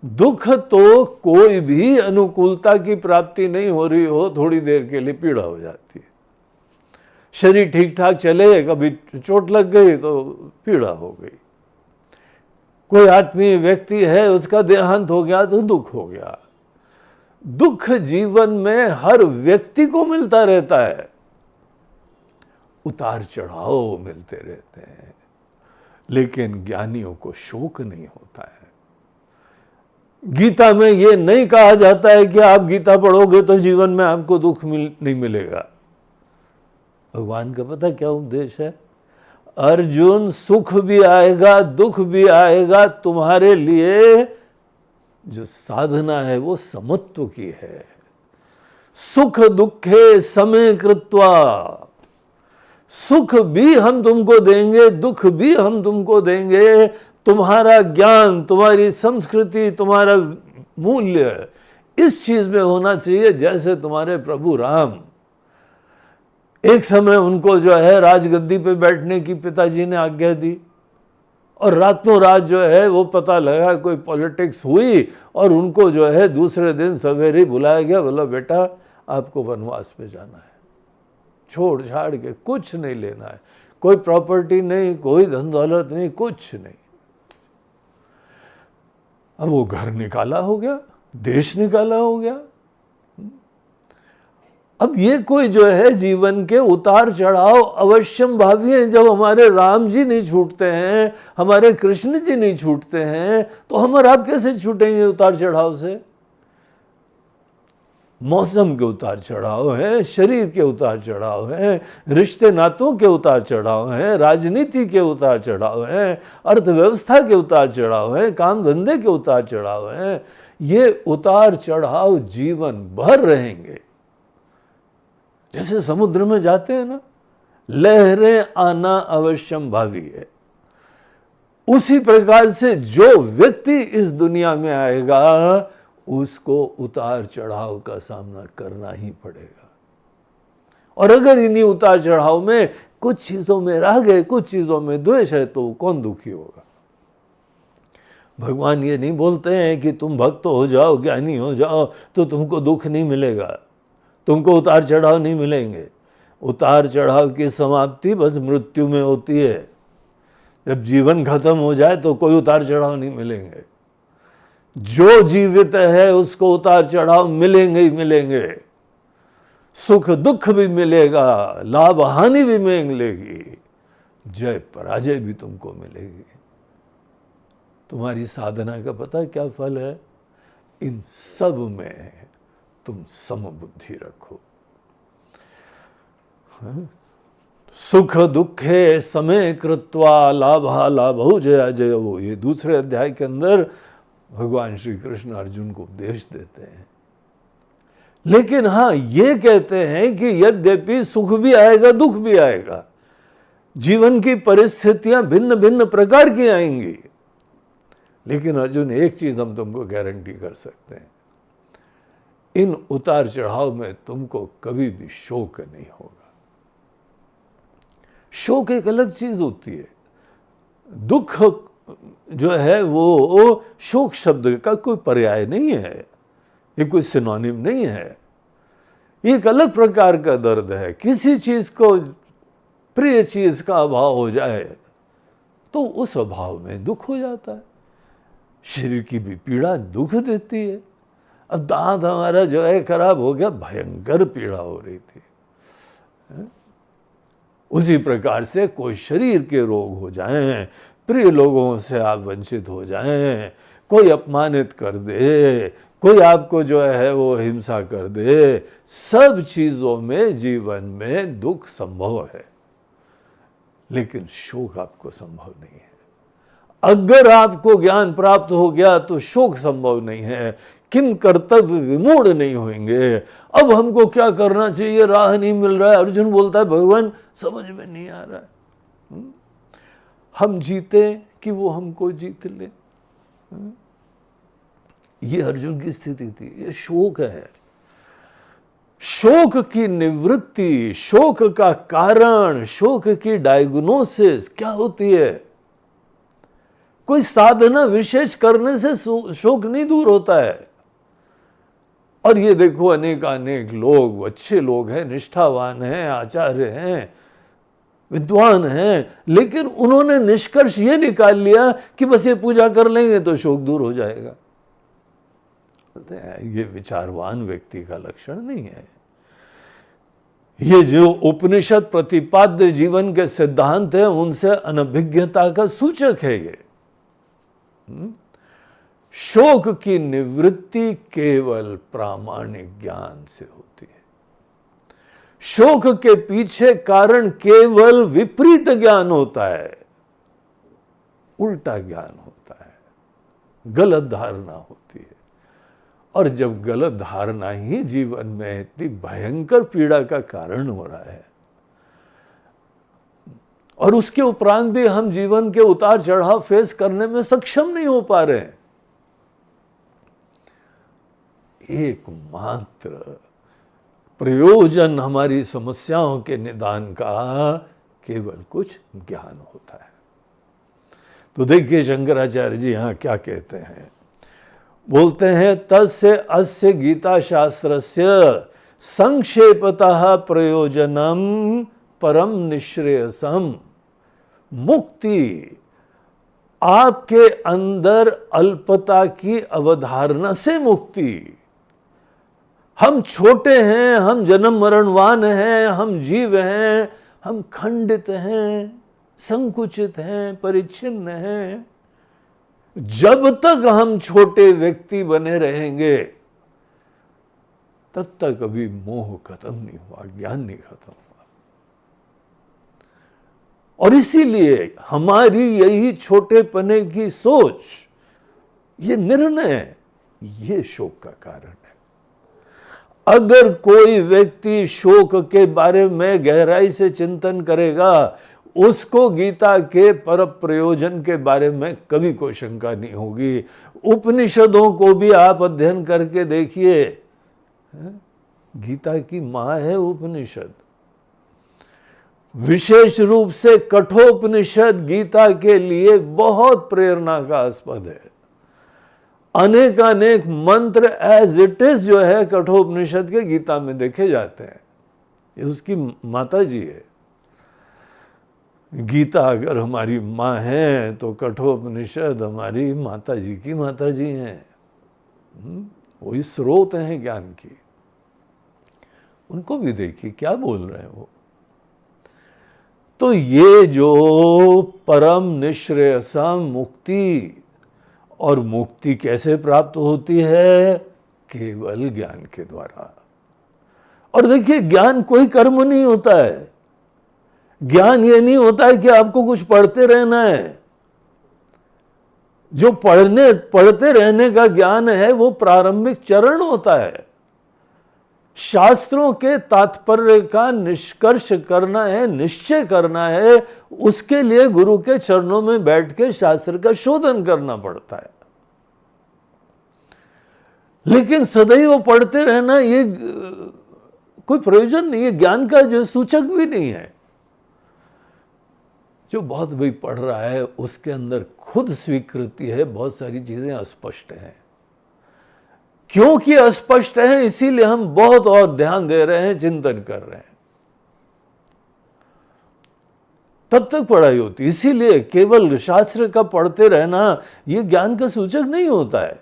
दुख तो कोई भी अनुकूलता की प्राप्ति नहीं हो रही हो, थोड़ी देर के लिए पीड़ा हो जाती है। शरीर ठीक ठाक चले, कभी चोट लग गई तो पीड़ा हो गई। कोई आत्मीय व्यक्ति है, उसका देहांत हो गया तो दुख हो गया। दुख जीवन में हर व्यक्ति को मिलता रहता है, उतार चढ़ाव मिलते रहते हैं, लेकिन ज्ञानियों को शोक नहीं होता है। गीता में यह नहीं कहा जाता है कि आप गीता पढ़ोगे तो जीवन में आपको दुख नहीं मिलेगा। भगवान का पता क्या उपदेश है? अर्जुन, सुख भी आएगा दुख भी आएगा, तुम्हारे लिए जो साधना है वो समत्व की है। सुख दुखे समे कृत्वा, सुख भी हम तुमको देंगे, दुख भी हम तुमको देंगे। तुम्हारा ज्ञान, तुम्हारी संस्कृति, तुम्हारा मूल्य इस चीज में होना चाहिए जैसे तुम्हारे प्रभु राम। एक समय उनको जो है राजगद्दी पे बैठने की पिताजी ने आज्ञा दी, और रातों रात जो है वो पता लगा कोई पॉलिटिक्स हुई, और उनको जो है दूसरे दिन सवेरे बुलाया गया, बोला बेटा आपको वनवास पे जाना है, छोड़ छाड़ के कुछ नहीं लेना है, कोई प्रॉपर्टी नहीं, कोई धन दौलत नहीं, कुछ नहीं। अब वो घर निकाला हो गया, देश निकाला हो गया। अब ये कोई जो है जीवन के उतार चढ़ाव अवश्यम भावी हैं। जब हमारे राम जी नहीं छूटते हैं, हमारे कृष्ण जी नहीं छूटते हैं, तो हम और आप कैसे छूटेंगे उतार चढ़ाव से? मौसम के उतार चढ़ाव हैं, शरीर के उतार चढ़ाव हैं, रिश्ते नातों के उतार चढ़ाव हैं, राजनीति के उतार चढ़ाव हैं, अर्थव्यवस्था के उतार चढ़ाव हैं, काम धंधे के उतार चढ़ाव हैं। ये उतार चढ़ाव जीवन भर रहेंगे। जैसे समुद्र में जाते हैं ना, लहरें आना अवश्यम भावी है। उसी प्रकार से जो व्यक्ति इस दुनिया में आएगा उसको उतार चढ़ाव का सामना करना ही पड़ेगा। और अगर इन्हीं उतार चढ़ाव में कुछ चीजों में रह गए, कुछ चीजों में द्वेष है, तो कौन दुखी होगा? भगवान ये नहीं बोलते हैं कि तुम भक्त हो जाओ, ज्ञानी हो जाओ तो तुमको दुख नहीं मिलेगा, तुमको उतार चढ़ाव नहीं मिलेंगे। उतार चढ़ाव की समाप्ति बस मृत्यु में होती है। जब जीवन खत्म हो जाए तो कोई उतार चढ़ाव नहीं मिलेंगे। जो जीवित है उसको उतार चढ़ाव मिलेंगे ही मिलेंगे। सुख दुख भी मिलेगा, लाभ हानि भी मिलेगी, जय पराजय भी तुमको मिलेगी। तुम्हारी साधना का पता क्या फल है? इन सब में तुम समबुद्धि रखो। सुख दुखे समय कृत्वा लाभा लाभो जया जयो, ये दूसरे अध्याय के अंदर भगवान श्री कृष्ण अर्जुन को उपदेश देते हैं। लेकिन हाँ, ये कहते हैं कि यद्यपि सुख भी आएगा दुख भी आएगा, जीवन की परिस्थितियां भिन्न भिन्न प्रकार की आएंगी, लेकिन अर्जुन एक चीज हम तुमको गारंटी कर सकते हैं, इन उतार चढ़ाव में तुमको कभी भी शोक नहीं होगा। शोक एक अलग चीज होती है। दुख जो है वो शोक शब्द का कोई पर्याय नहीं है, ये कोई सिनोनिम नहीं है। ये एक अलग प्रकार का दर्द है। किसी चीज को, प्रिय चीज का अभाव हो जाए तो उस अभाव में दुख हो जाता है। शरीर की भी पीड़ा दुख देती है। अब दांत हमारा जो है खराब हो गया, भयंकर पीड़ा हो रही थी। उसी प्रकार से कोई शरीर के रोग हो जाएं, प्रिय लोगों से आप वंचित हो जाएं, कोई अपमानित कर दे, कोई आपको जो है वो हिंसा कर दे, सब चीजों में जीवन में दुख संभव है, लेकिन शोक आपको संभव नहीं है। अगर आपको ज्ञान प्राप्त हो गया तो शोक संभव नहीं है। किम कर्तव्य विमूढ़ नहीं होंगे। अब हमको क्या करना चाहिए, राह नहीं मिल रहा है। अर्जुन बोलता है भगवान समझ में नहीं आ रहा है, हम जीते कि वो हमको जीत ले। ये अर्जुन की स्थिति थी। ये शोक है। शोक की निवृत्ति, शोक का कारण, शोक की डायग्नोसिस क्या होती है? कोई साधना विशेष करने से शोक नहीं दूर होता है। और ये देखो, अनेक लोग, अच्छे लोग हैं, निष्ठावान हैं, आचार्य हैं, विद्वान हैं, लेकिन उन्होंने निष्कर्ष ये निकाल लिया कि बस ये पूजा कर लेंगे तो शोक दूर हो जाएगा। ये विचारवान व्यक्ति का लक्षण नहीं है। ये जो उपनिषद प्रतिपाद्य जीवन के सिद्धांत हैं, उनसे अनभिज्ञता का सूचक है ये। शोक की निवृत्ति केवल प्रामाणिक ज्ञान से होती है। शोक के पीछे कारण केवल विपरीत ज्ञान होता है, उल्टा ज्ञान होता है, गलत धारणा होती है। और जब गलत धारणा ही जीवन में इतनी भयंकर पीड़ा का कारण हो रहा है, और उसके उपरांत भी हम जीवन के उतार चढ़ाव फेस करने में सक्षम नहीं हो पा रहे हैं, एकमात्र प्रयोजन हमारी समस्याओं के निदान का केवल कुछ ज्ञान होता है। तो देखिए शंकराचार्य जी यहां क्या कहते हैं। बोलते हैं, तस्य अस्य गीता शास्त्रस्य संक्षेपतः प्रयोजनम परम निश्रेयसम। मुक्ति आपके अंदर अल्पता की अवधारणा से मुक्ति। हम छोटे हैं, हम जन्म मरणवान हैं, हम जीव हैं, हम खंडित हैं, संकुचित हैं, परिच्छिन्न हैं। जब तक हम छोटे व्यक्ति बने रहेंगे तब तक अभी मोह खत्म नहीं हुआ, ज्ञान नहीं खत्म हुआ। और इसीलिए हमारी यही छोटेपने की सोच, ये निर्णय, ये शोक का कारण है। अगर कोई व्यक्ति शोक के बारे में गहराई से चिंतन करेगा, उसको गीता के पर प्रयोजन के बारे में कभी कोई शंका नहीं होगी। उपनिषदों को भी आप अध्ययन करके देखिए, गीता की मां है उपनिषद। विशेष रूप से कठोपनिषद गीता के लिए बहुत प्रेरणा का आस्पद है। अनेक मंत्र एज इट इज जो है कठोपनिषद के गीता में देखे जाते हैं। ये उसकी माता जी है। गीता अगर हमारी माँ है तो कठोपनिषद हमारी माता जी की माता जी हैं। वही स्रोत हैं ज्ञान की। उनको भी देखिए क्या बोल रहे हैं वो। तो ये जो परम निश्रेयसम मुक्ति, और मुक्ति कैसे प्राप्त होती है? केवल ज्ञान के द्वारा। और देखिए ज्ञान कोई कर्म नहीं होता है। ज्ञान ये नहीं होता है कि आपको कुछ पढ़ते रहना है। जो पढ़ते रहने का ज्ञान है वो प्रारंभिक चरण होता है। शास्त्रों के तात्पर्य का निष्कर्ष करना है, निश्चय करना है, उसके लिए गुरु के चरणों में बैठ के शास्त्र का शोधन करना पड़ता है। लेकिन सदैव पढ़ते रहना ये कोई प्रयोजन नहीं है, ज्ञान का जो सूचक भी नहीं है। जो बहुत भाई पढ़ रहा है उसके अंदर खुद स्वीकृति है, बहुत सारी चीजें अस्पष्ट हैं। क्योंकि अस्पष्ट है इसीलिए हम बहुत और ध्यान दे रहे हैं, चिंतन कर रहे हैं, तब तक पढ़ाई होती। इसीलिए केवल शास्त्र का पढ़ते रहना यह ज्ञान का सूचक नहीं होता है।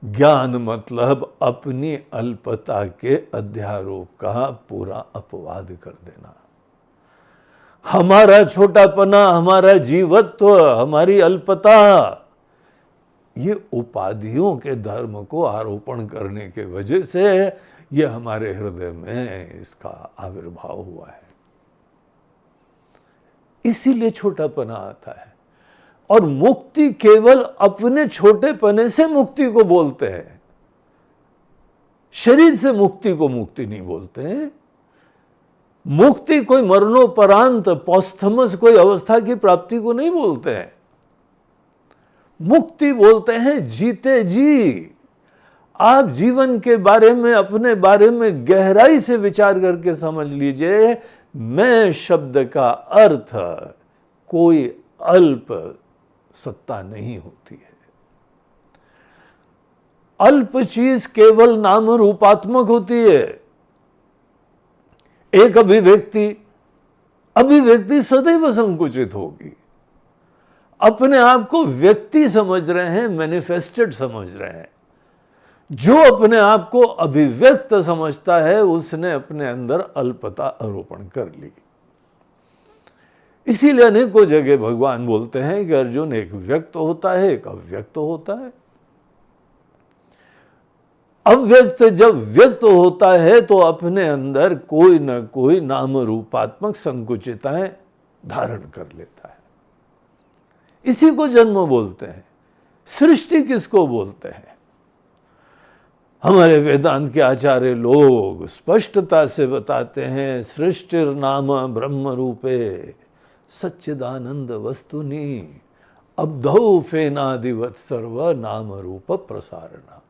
ज्ञान मतलब अपनी अल्पता के अध्यारोप का पूरा अपवाद कर देना। हमारा छोटापना, हमारा जीवत्व, हमारी अल्पता, ये उपाधियों के धर्म को आरोपण करने के वजह से ये हमारे हृदय में इसका आविर्भाव हुआ है। इसीलिए छोटापना आता है। और मुक्ति केवल अपने छोटेपने से मुक्ति को बोलते हैं। शरीर से मुक्ति को मुक्ति नहीं बोलते हैं। मुक्ति कोई मरणोपरांत पॉस्थमस कोई अवस्था की प्राप्ति को नहीं बोलते हैं। मुक्ति बोलते हैं जीते जी। आप जीवन के बारे में, अपने बारे में गहराई से विचार करके समझ लीजिए, मैं शब्द का अर्थ कोई अल्प सत्ता नहीं होती है। अल्प चीज केवल नाम रूपात्मक होती है। एक अभिव्यक्ति सदैव संकुचित होगी। अपने आप को व्यक्ति समझ रहे हैं, मैनिफेस्टेड समझ रहे हैं। जो अपने आप को अभिव्यक्त समझता है उसने अपने अंदर अल्पता आरोपण कर ली। इसीलिए अनेकों जगह भगवान बोलते हैं कि अर्जुन, एक व्यक्त होता है, एक अव्यक्त होता है। अव्यक्त जब व्यक्त होता है तो अपने अंदर कोई ना कोई नाम रूपात्मक संकुचितताएं धारण कर लेता है। इसी को जन्म बोलते हैं। सृष्टि किसको बोलते हैं? हमारे वेदांत के आचार्य लोग स्पष्टता से बताते हैं, सृष्टिर्नाम ब्रह्म रूपे सच्चिदानंद वस्तुनि अब्धौ फेनादिवत सर्व नाम रूप प्रसारणा।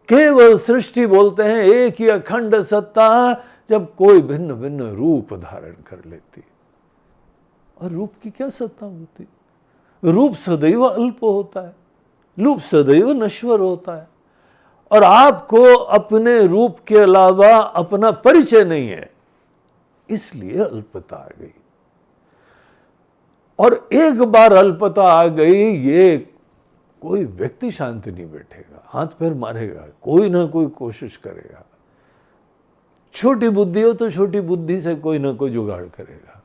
केवल सृष्टि बोलते हैं एक ही अखंड सत्ता जब कोई भिन्न भिन्न रूप धारण कर लेती। और रूप की क्या सत्ता होती? रूप सदैव अल्प होता है, रूप सदैव नश्वर होता है। और आपको अपने रूप के अलावा अपना परिचय नहीं है, इसलिए अल्पता आ गई। और एक बार अल्पता आ गई, ये कोई व्यक्ति शांति नहीं बैठेगा, हाथ पैर मारेगा, कोई ना कोई कोशिश करेगा। छोटी बुद्धि हो तो छोटी बुद्धि से कोई ना कोई जुगाड़ करेगा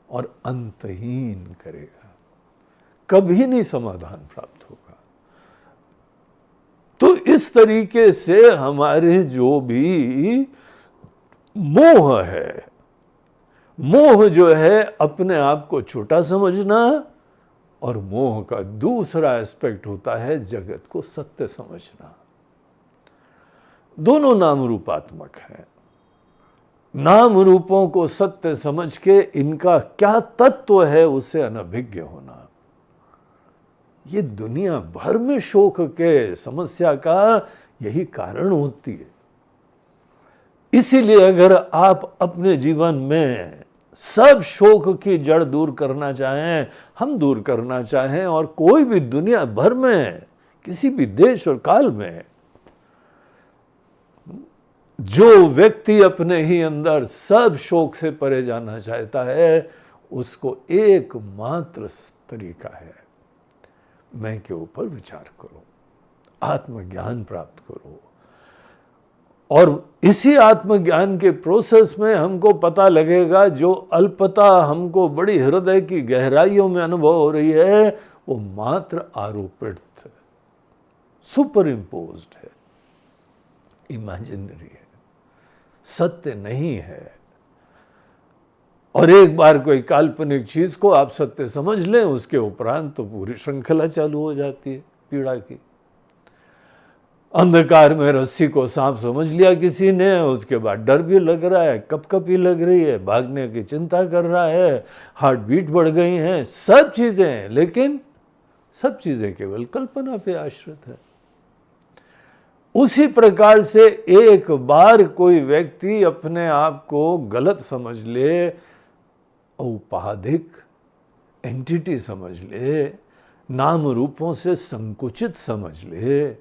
और अंतहीन करेगा, कभी नहीं समाधान प्राप्त होगा। तो इस तरीके से हमारे जो भी मोह है, मोह जो है अपने आप को छोटा समझना, और मोह का दूसरा एस्पेक्ट होता है जगत को सत्य समझना। दोनों नाम रूपात्मक है। नाम रूपों को सत्य समझ के इनका क्या तत्व है उससे अनभिज्ञ होना, ये दुनिया भर में शोक के समस्या का यही कारण होती है। इसीलिए अगर आप अपने जीवन में सब शोक की जड़ दूर करना चाहें, हम दूर करना चाहें, और कोई भी दुनिया भर में किसी भी देश और काल में जो व्यक्ति अपने ही अंदर सब शोक से परे जाना चाहता है, उसको एकमात्र तरीका है, मैं के ऊपर विचार करो, आत्मज्ञान प्राप्त करो। और इसी आत्मज्ञान के प्रोसेस में हमको पता लगेगा जो अल्पता हमको बड़ी हृदय की गहराइयों में अनुभव हो रही है, वो मात्र आरोपित है, सुपर इम्पोज्ड है, इमेजिनरी है, सत्य नहीं है। और एक बार कोई काल्पनिक चीज को आप सत्य समझ लें, उसके उपरांत तो पूरी श्रृंखला चालू हो जाती है पीड़ा की। अंधकार में रस्सी को सांप समझ लिया किसी ने, उसके बाद डर भी लग रहा है, कपकपी लग रही है, भागने की चिंता कर रहा है, हार्ट बीट बढ़ गई हैं, सब चीजें, लेकिन सब चीजें केवल कल्पना पे आश्रित है। उसी प्रकार से एक बार कोई व्यक्ति अपने आप को गलत समझ ले, औपाधिक एंटिटी समझ ले, नाम रूपों से संकुचित समझ ले,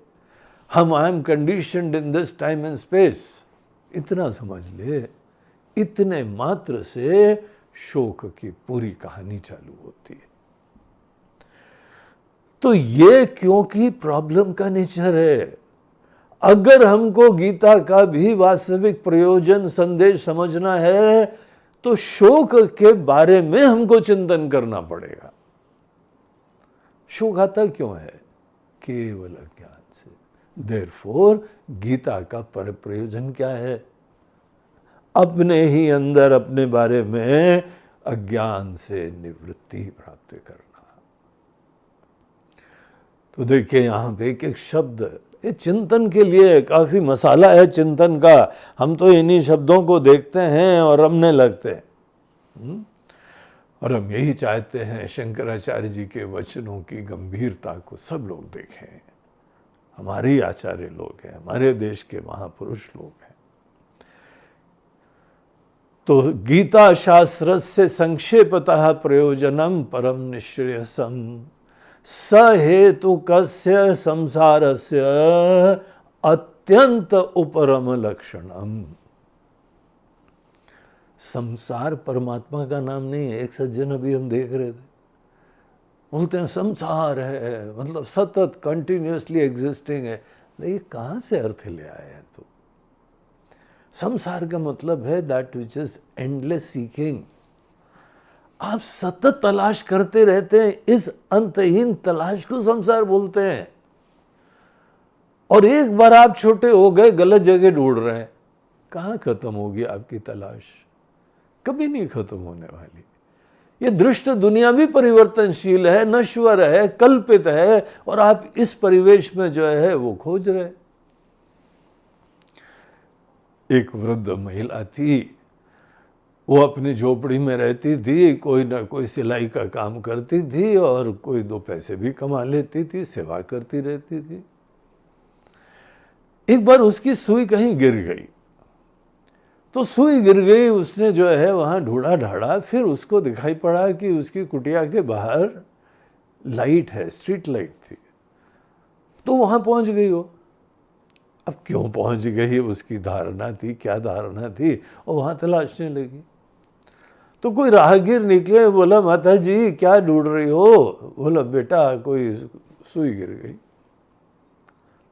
हम I am conditioned in this time and space, इतना समझ ले, इतने मात्र से शोक की पूरी कहानी चालू होती है। तो ये क्योंकि प्रॉब्लम का नेचर है। अगर हमको गीता का भी वास्तविक प्रयोजन संदेश समझना है तो शोक के बारे में हमको चिंतन करना पड़ेगा। शोक आता क्यों है? केवल अज्ञान से। देयरफॉर गीता का पर प्रयोजन क्या है? अपने ही अंदर अपने बारे में अज्ञान से निवृत्ति प्राप्त करना। तो देखिए यहां पे एक एक शब्द, ये चिंतन के लिए काफी मसाला है चिंतन का। हम तो इन्हीं शब्दों को देखते हैं और रमने लगते हैं। और हम यही चाहते हैं शंकराचार्य जी के वचनों की गंभीरता को सब लोग देखें। हमारे ही आचार्य लोग हैं, हमारे देश के महापुरुष लोग हैं। तो गीता शास्त्रस्य संक्षेपतः प्रयोजनम परम निःश्रेयसम स हेतुकस्य संसारस्य अत्यंत उपरम लक्षणम। संसार परमात्मा का नाम नहीं है। एक सज्जन अभी हम देख रहे थे, बोलते हैं संसार है मतलब सतत कंटिन्यूअसली एग्जिस्टिंग है। ये कहाँ से अर्थ ले आए हैं? तो संसार का मतलब है that which is endless seeking. आप सतत तलाश करते रहते हैं, इस अंतहीन तलाश को संसार बोलते हैं। और एक बार आप छोटे हो गए, गलत जगह ढूंढ रहे हैं, कहाँ खत्म होगी आपकी तलाश? कभी नहीं खत्म होने वाली। ये दृष्ट दुनिया भी परिवर्तनशील है, नश्वर है, कल्पित है, और आप इस परिवेश में जो है वो खोज रहे हैं। एक वृद्ध महिला थी, वो अपनी झोपड़ी में रहती थी, कोई ना कोई सिलाई का काम करती थी और कोई दो पैसे भी कमा लेती थी, सेवा करती रहती थी। एक बार उसकी सुई कहीं गिर गई, तो सुई गिर गई, उसने जो है वहां ढूंढा ढाड़ा, फिर उसको दिखाई पड़ा कि उसकी कुटिया के बाहर लाइट है, स्ट्रीट लाइट थी, तो वहां पहुंच गई वो। अब क्यों पहुंच गई, उसकी धारणा थी, क्या धारणा थी, और वहां तलाशने लगी। तो कोई राहगीर निकले, बोला माता जी क्या ढूंढ रही हो? बोला बेटा कोई सुई गिर गई।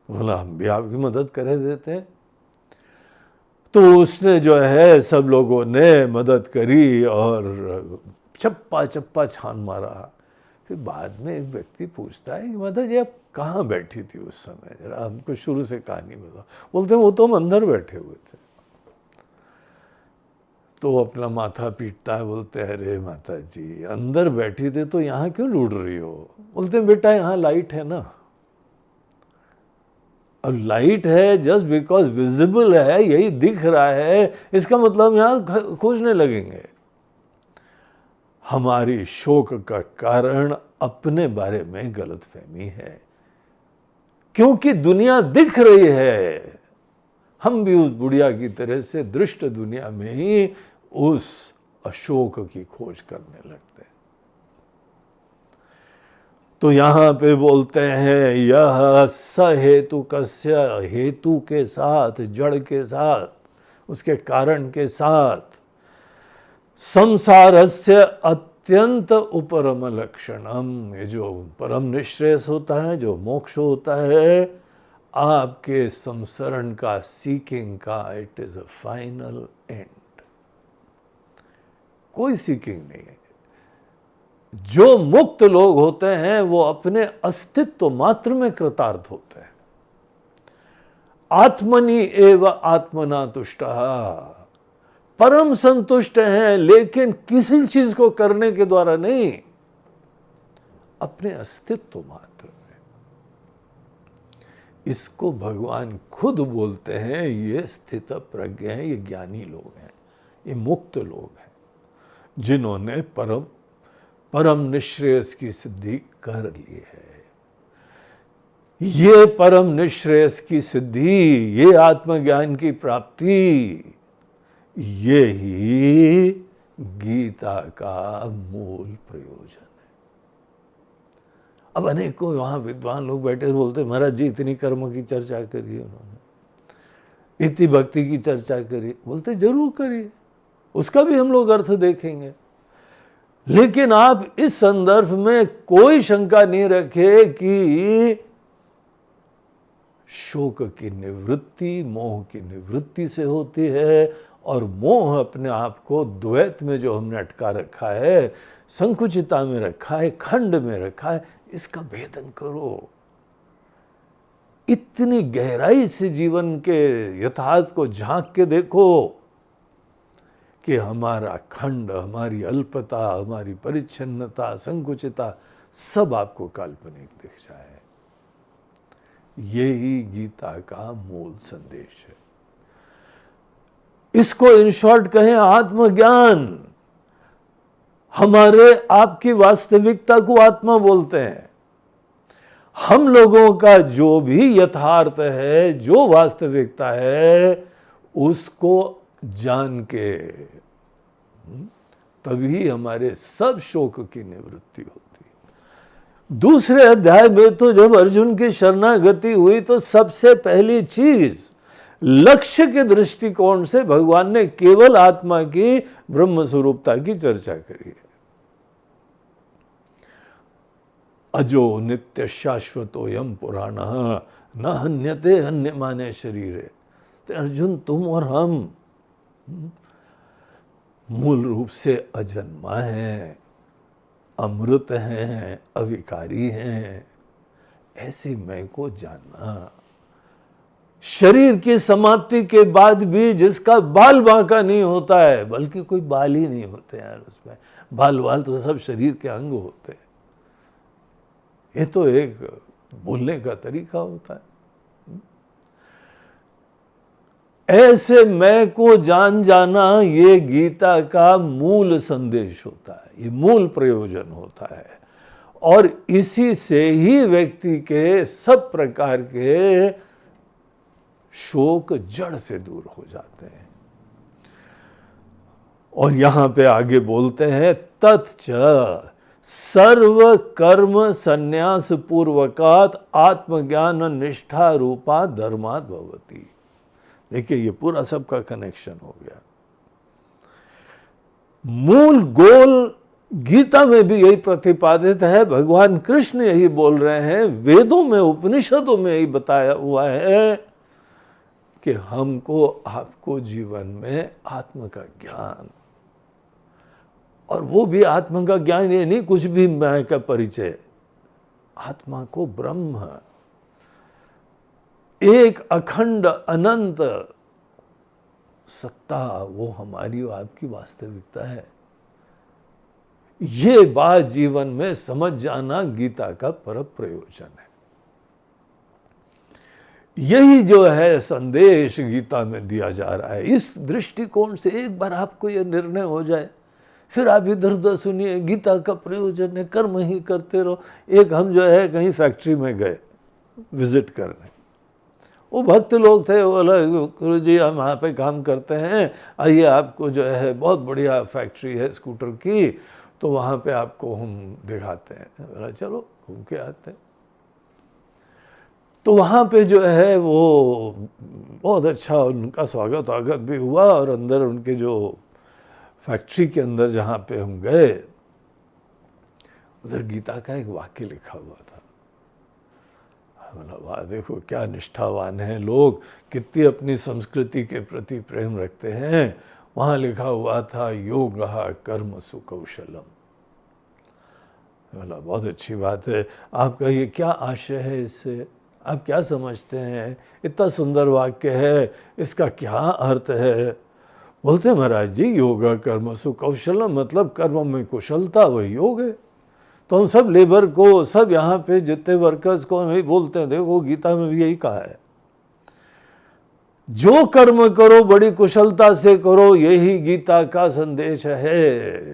बोला हम भी आपकी मदद करे देते हैं। तो उसने जो है, सब लोगों ने मदद करी और चप्पा चप्पा छान मारा। फिर बाद में एक व्यक्ति पूछता है कि माता जी आप कहाँ बैठी थी उस समय, जरा हमको शुरू से कहानी बताओ। बोलते हैं वो तो हम अंदर बैठे हुए थे। तो अपना माथा पीटता है, बोलते हैं अरे माता जी अंदर बैठी थे तो यहाँ क्यों ढूंढ रही हो? बोलते हैं बेटा यहाँ लाइट है ना। अब लाइट है जस्ट बिकॉज विजिबल है, यही दिख रहा है, इसका मतलब यहाँ खोजने लगेंगे। हमारी शोक का कारण अपने बारे में गलतफहमी है, क्योंकि दुनिया दिख रही है। हम भी उस बुढ़िया की तरह से दृष्ट दुनिया में ही उस अशोक की खोज करने लगते हैं। तो यहां पे बोलते हैं यह सहेतु कस्य, हेतु के साथ, जड़ के साथ, उसके कारण के साथ, संसारस्य अत्यंत उपरम लक्षणम, ये जो परम निश्रेयस होता है, जो मोक्ष होता है, आपके संसरण का, सीकिंग का, it is a final and. कोई सीकिंग नहीं है। जो मुक्त लोग होते हैं वो अपने अस्तित्व मात्र में कृतार्थ होते हैं। आत्मनि एव आत्मना तुष्टः, परम संतुष्ट हैं, लेकिन किसी चीज को करने के द्वारा नहीं, अपने अस्तित्व मात्र में। इसको भगवान खुद बोलते हैं, ये स्थित प्रज्ञ हैं, ये ज्ञानी लोग हैं, ये मुक्त लोग हैं, जिन्होंने परम निश्रेयस की सिद्धि कर ली है। ये परम निश्रेयस की सिद्धि, ये आत्मज्ञान की प्राप्ति, ये ही गीता का मूल प्रयोजन है। अब अनेकों वहां विद्वान लोग बैठे बोलते महाराज जी इतनी कर्म की चर्चा करी उन्होंने, इतनी भक्ति की चर्चा करी। बोलते जरूर करिए, उसका भी हम लोग अर्थ देखेंगे, लेकिन आप इस संदर्भ में कोई शंका नहीं रखे कि शोक की निवृत्ति मोह की निवृत्ति से होती है, और मोह अपने आप को द्वैत में जो हमने अटका रखा है, संकुचिता में रखा है, खंड में रखा है, इसका भेदन करो। इतनी गहराई से जीवन के यथार्थ को झांक के देखो कि हमारा खंड, हमारी अल्पता, हमारी परिच्छन्नता, संकुचिता सब आपको काल्पनिक दिख जाए। यही गीता का मूल संदेश है। इसको इन शॉर्ट कहें आत्मज्ञान। हमारे आपकी वास्तविकता को आत्मा बोलते हैं। हम लोगों का जो भी यथार्थ है, जो वास्तविकता है, उसको जान के तभी हमारे सब शोक की निवृत्ति होती है। दूसरे अध्याय में तो जब अर्जुन की शरणागति हुई तो सबसे पहली चीज लक्ष्य के दृष्टिकोण से भगवान ने केवल आत्मा की ब्रह्म स्वरूपता की चर्चा करी है। अजो नित्य शाश्वतोयम पुराण न हन्यते हन्यमाने शरीरे। तो अर्जुन, तुम और हम मूल रूप से अजन्मा हैं, अमृत हैं, अविकारी हैं। ऐसे मैं को जानना। शरीर की समाप्ति के बाद भी जिसका बाल बांका नहीं होता है, बल्कि कोई बाल ही नहीं होते यार उसमें, बाल तो सब शरीर के अंग होते हैं। ये तो एक बोलने का तरीका होता है। ऐसे मैं को जान जाना, ये गीता का मूल संदेश होता है, ये मूल प्रयोजन होता है। और इसी से ही व्यक्ति के सब प्रकार के शोक जड़ से दूर हो जाते हैं। और यहां पे आगे बोलते हैं, तत्च सर्व कर्म संन्यास पूर्वकात आत्मज्ञान निष्ठा रूपा धर्मात् भवति। देखिए, ये पूरा सबका कनेक्शन हो गया। मूल गोल गीता में भी यही प्रतिपादित है, भगवान कृष्ण यही बोल रहे हैं, वेदों में उपनिषदों में यही बताया हुआ है कि हमको आपको जीवन में आत्म का ज्ञान, और वो भी आत्मा का ज्ञान ये नहीं कुछ भी मैं का परिचय, आत्मा को ब्रह्म, एक अखंड अनंत सत्ता, वो हमारी और आपकी वास्तविकता है। ये बात जीवन में समझ जाना गीता का परम प्रयोजन है। यही जो है संदेश गीता में दिया जा रहा है। इस दृष्टिकोण से एक बार आपको यह निर्णय हो जाए, फिर आप इधर उधर सुनिए, गीता का प्रयोजन है कर्म ही करते रहो। एक हम जो है कहीं फैक्ट्री में गए विजिट करने, वो भक्त लोग थे, वो बोला गुरु जी हम वहाँ पे काम करते हैं, आइए आपको जो है बहुत बढ़िया फैक्ट्री है स्कूटर की, तो वहाँ पे आपको हम दिखाते हैं। बोला चलो घूम के आते हैं। तो वहाँ पे जो है वो बहुत अच्छा उनका स्वागत भी हुआ, और अंदर उनके जो फैक्ट्री के अंदर जहाँ पे हम गए, उधर गीता का एक वाक्य लिखा हुआ था। बोला वाह, देखो क्या निष्ठावान है लोग, कितनी अपनी संस्कृति के प्रति प्रेम रखते हैं। वहाँ लिखा हुआ था योगः कर्मसु कौशलम। बोला बहुत अच्छी बात है, आपका ये क्या आशय है, इससे आप क्या समझते हैं? इतना सुंदर वाक्य है, इसका क्या अर्थ है? बोलते महाराज जी योगा कर्मसु कौशलम, मतलब कर्म में कुशलता वही योग है। तो हम सब लेबर को, सब यहाँ पे जितने वर्कर्स को हम यही बोलते हैं, देखो गीता में भी यही कहा है, जो कर्म करो बड़ी कुशलता से करो, यही गीता का संदेश है।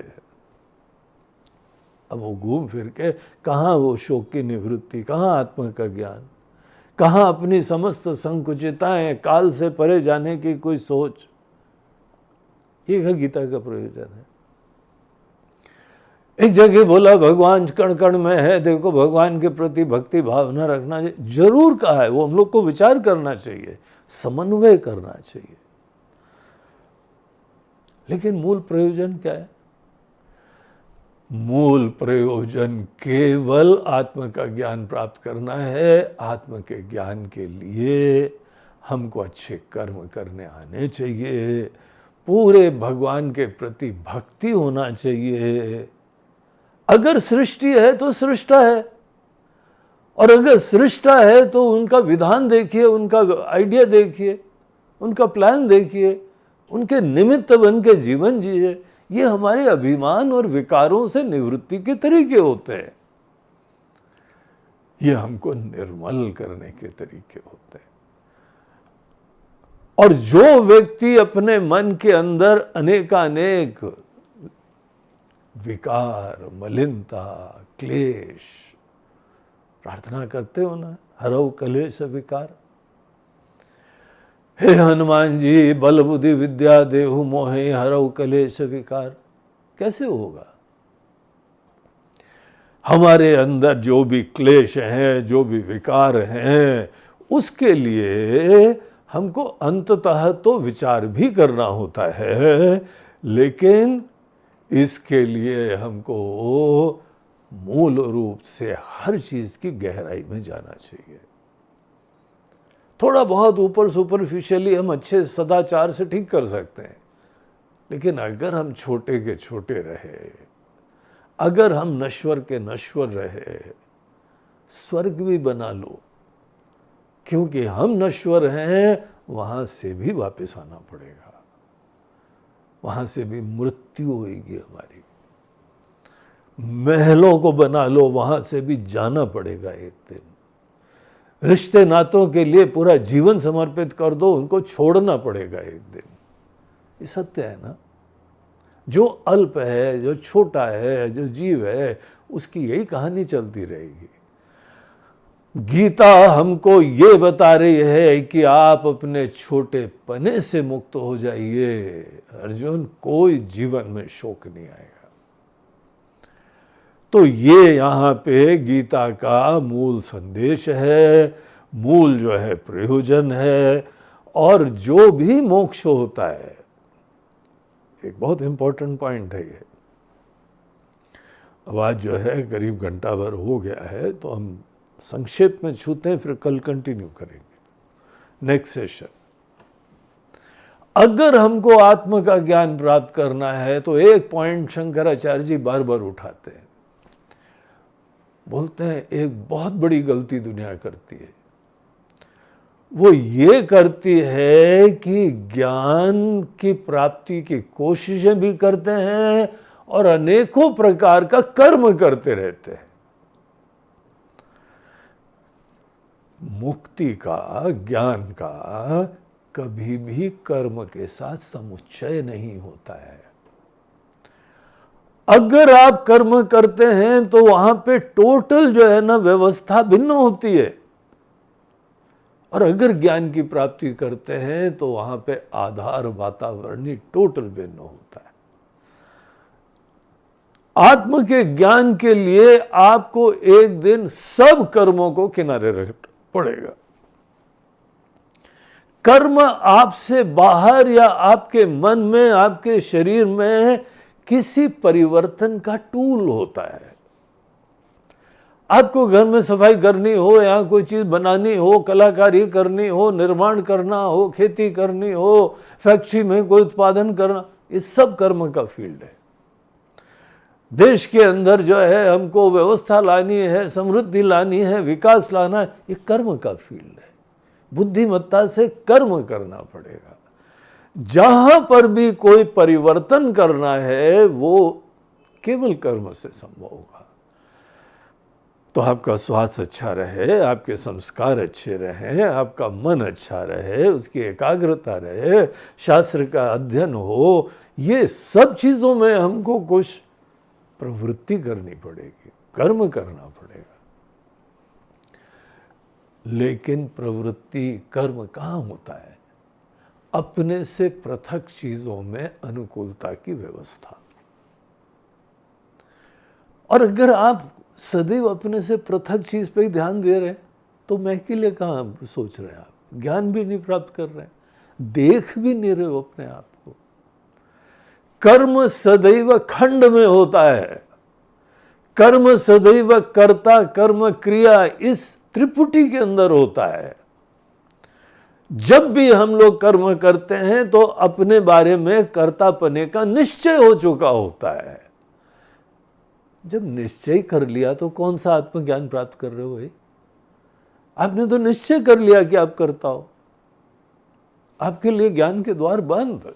अब वो घूम फिर के कहाँ वो शोक की निवृत्ति, कहाँ आत्मा का ज्ञान, कहाँ अपनी समस्त संकुचिताएं, काल से परे जाने की कोई सोच, ये है गीता का प्रयोजन है। एक जगह बोला भगवान कण कण में है, देखो भगवान के प्रति भक्ति भावना रखना चाहिए, जरूर कहा है, वो हम लोग को विचार करना चाहिए, समन्वय करना चाहिए। लेकिन मूल प्रयोजन क्या है? मूल प्रयोजन केवल आत्मा का ज्ञान प्राप्त करना है। आत्मा के ज्ञान के लिए हमको अच्छे कर्म करने आने चाहिए, पूरे भगवान के प्रति भक्ति होना चाहिए। अगर सृष्टि है तो सृष्टा है, और अगर सृष्टा है तो उनका विधान देखिए, उनका आइडिया देखिए, उनका प्लान देखिए, उनके निमित्त बन के जीवन जिए। ये हमारे अभिमान और विकारों से निवृत्ति के तरीके होते हैं, ये हमको निर्मल करने के तरीके होते हैं। और जो व्यक्ति अपने मन के अंदर अनेकानेक विकार, मलिनता, क्लेश। प्रार्थना करते हो ना, हरौ कलेश विकार। हे हनुमान जी, बल बुद्धि विद्या देहु मोहे, हरौ कलेश विकार। कैसे होगा? हमारे अंदर जो भी क्लेश हैं, जो भी विकार हैं, उसके लिए हमको अंततः तो विचार भी करना होता है, लेकिन इसके लिए हमको मूल रूप से हर चीज की गहराई में जाना चाहिए। थोड़ा बहुत ऊपर सुपरफिशियली हम अच्छे सदाचार से ठीक कर सकते हैं, लेकिन अगर हम छोटे के छोटे रहे, अगर हम नश्वर के नश्वर रहे, स्वर्ग भी बना लो, क्योंकि हम नश्वर हैं, वहां से भी वापस आना पड़ेगा, वहां से भी मृत्यु होगी हमारी। महलों को बना लो, वहां से भी जाना पड़ेगा एक दिन। रिश्ते नातों के लिए पूरा जीवन समर्पित कर दो, उनको छोड़ना पड़ेगा एक दिन। ये सत्य है ना? जो अल्प है, जो छोटा है, जो जीव है, उसकी यही कहानी चलती रहेगी। गीता हमको ये बता रही है कि आप अपने छोटे पने से मुक्त हो जाइए अर्जुन, कोई जीवन में शोक नहीं आएगा। तो ये यहाँ पे गीता का मूल संदेश है, मूल जो है प्रयोजन है। और जो भी मोक्ष होता है, एक बहुत इंपॉर्टेंट पॉइंट है ये। अब आज जो है करीब घंटा भर हो गया है, तो हम संक्षेप में छूते हैं, फिर कल कंटिन्यू करेंगे नेक्स्ट सेशन। अगर हमको आत्म का ज्ञान प्राप्त करना है, तो एक पॉइंट शंकराचार्य जी बार बार उठाते हैं। बोलते हैं एक बहुत बड़ी गलती दुनिया करती है, वो ये करती है कि ज्ञान की प्राप्ति की कोशिशें भी करते हैं और अनेकों प्रकार का कर्म करते रहते हैं। मुक्ति का, ज्ञान का कभी भी कर्म के साथ समुच्चय नहीं होता है। अगर आप कर्म करते हैं तो वहां पे टोटल जो है ना व्यवस्था भिन्न होती है, और अगर ज्ञान की प्राप्ति करते हैं तो वहां पे आधार वातावरण ही टोटल भिन्न होता है। आत्म के ज्ञान के लिए आपको एक दिन सब कर्मों को किनारे रखना पड़ेगा। कर्म आपसे बाहर या आपके मन में, आपके शरीर में किसी परिवर्तन का टूल होता है। आपको घर में सफाई करनी हो, या कोई चीज बनानी हो, कलाकारी करनी हो, निर्माण करना हो, खेती करनी हो, फैक्ट्री में कोई उत्पादन करना, ये सब कर्म का फील्ड है। देश के अंदर जो है हमको व्यवस्था लानी है, समृद्धि लानी है, विकास लाना है, ये कर्म का फील्ड है। बुद्धिमत्ता से कर्म करना पड़ेगा। जहां पर भी कोई परिवर्तन करना है, वो केवल कर्म से संभव होगा। तो आपका स्वास्थ्य अच्छा रहे, आपके संस्कार अच्छे रहें, आपका मन अच्छा रहे, उसकी एकाग्रता रहे, शास्त्र का अध्ययन हो, ये सब चीजों में हमको कुछ प्रवृत्ति करनी पड़ेगी, कर्म करना पड़ेगा। लेकिन प्रवृत्ति, कर्म कहाँ होता है? अपने से पृथक चीजों में अनुकूलता की व्यवस्था। और अगर आप सदैव अपने से पृथक चीज पे ही ध्यान दे रहे हैं, तो मैं के लिए कहाँ सोच रहे हैं आप? ज्ञान भी नहीं प्राप्त कर रहे हैं, देख भी नहीं रहे हो अपने आप को। कर्म सदैव खंड में होता है। कर्म सदैव कर्ता, कर्म, क्रिया, इस त्रिपुटी के अंदर होता है। जब भी हम लोग कर्म करते हैं तो अपने बारे में कर्तापने का निश्चय हो चुका होता है। जब निश्चय कर लिया तो कौन सा आत्मज्ञान प्राप्त कर रहे हो भाई? आपने तो निश्चय कर लिया कि आप कर्ता हो, आपके लिए ज्ञान के द्वार बंद।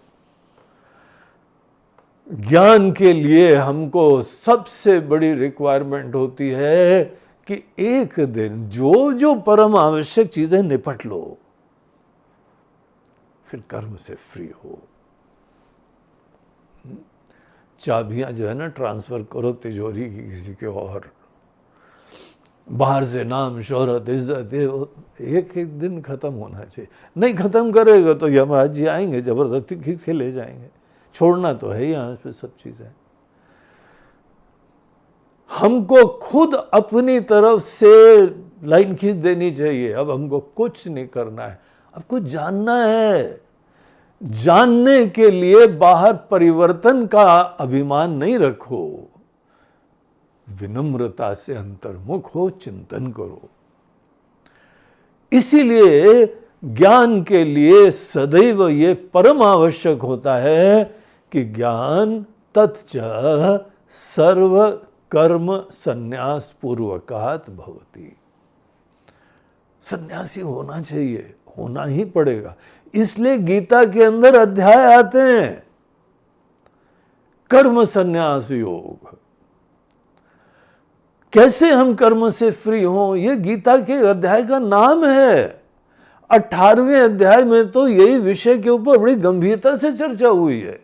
ज्ञान के लिए हमको सबसे बड़ी रिक्वायरमेंट होती है कि एक दिन जो जो परम आवश्यक चीजें निपट लो, फिर कर्म से फ्री हो। चाबियां जो है ना ट्रांसफर करो तिजोरी की किसी के और, बाहर से नाम शोहरत इज्जत ये एक एक दिन खत्म होना चाहिए। नहीं खत्म करेगा तो यमराज जी आएंगे, जबरदस्ती खींच के ले जाएंगे। छोड़ना तो है यहाँ पे सब चीजें। हमको खुद अपनी तरफ से लाइन खींच देनी चाहिए। अब हमको कुछ नहीं करना है, अब कुछ जानना है। जानने के लिए बाहर परिवर्तन का अभिमान नहीं रखो, विनम्रता से अंतर्मुख हो, चिंतन करो। इसीलिए ज्ञान के लिए सदैव ये परम आवश्यक होता है कि ज्ञान तत्च सर्व कर्म संन्यास पूर्वकात भवति। सन्यासी होना चाहिए, होना ही पड़ेगा। इसलिए गीता के अंदर अध्याय आते हैं कर्म संन्यास योग। कैसे हम कर्म से फ्री हों, ये गीता के अध्याय का नाम है। 18वें अध्याय में तो यही विषय के ऊपर बड़ी गंभीरता से चर्चा हुई है।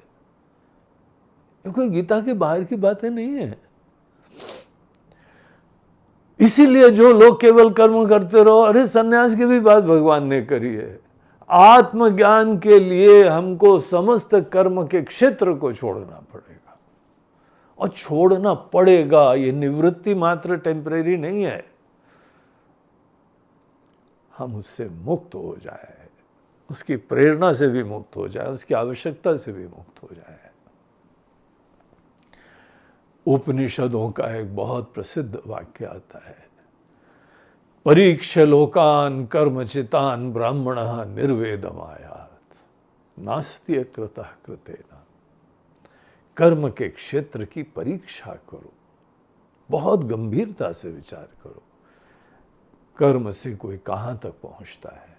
ये कोई गीता के बाहर की बातें नहीं है। इसीलिए जो लोग केवल कर्म करते रहो, अरे सन्यास की भी बात भगवान ने करी है। आत्मज्ञान के लिए हमको समस्त कर्म के क्षेत्र को छोड़ना पड़ेगा, और छोड़ना पड़ेगा। ये निवृत्ति मात्र टेम्परेरी नहीं है। हम उससे मुक्त हो जाए, उसकी प्रेरणा से भी मुक्त हो जाए, उसकी आवश्यकता से भी मुक्त हो जाए। उपनिषदों का एक बहुत प्रसिद्ध वाक्य आता है, परीक्ष लोकान कर्मचितान ब्राह्मणः निर्वेदमायात नास्ति कृतः कृतेन। कर्म के क्षेत्र की परीक्षा करो, बहुत गंभीरता से विचार करो। कर्म से कोई कहां तक पहुंचता है,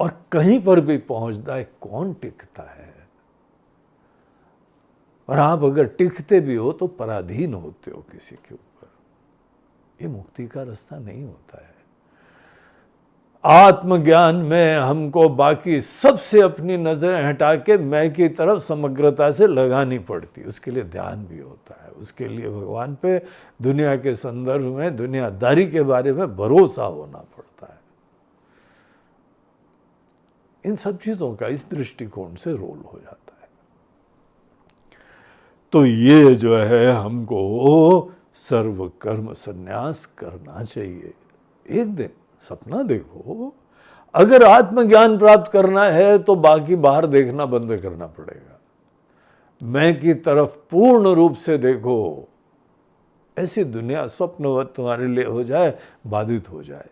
और कहीं पर भी पहुंचता है, कौन टिकता है। और आप अगर टिकते भी हो तो पराधीन होते हो किसी के ऊपर। ये मुक्ति का रास्ता नहीं होता है। आत्मज्ञान में हमको बाकी सबसे अपनी नजरें हटा के मैं की तरफ समग्रता से लगानी पड़ती। उसके लिए ध्यान भी होता है, उसके लिए भगवान पे, दुनिया के संदर्भ में दुनियादारी के बारे में भरोसा होना पड़ता है। इन सब चीजों का इस दृष्टिकोण से रोल हो जाता है। तो ये जो है हमको सर्व कर्म संन्यास करना चाहिए। एक दिन सपना देखो, अगर आत्मज्ञान प्राप्त करना है तो बाकी बाहर देखना बंद करना पड़ेगा। मैं की तरफ पूर्ण रूप से देखो। ऐसी दुनिया स्वप्नवत तुम्हारे लिए हो जाए, बाधित हो जाए।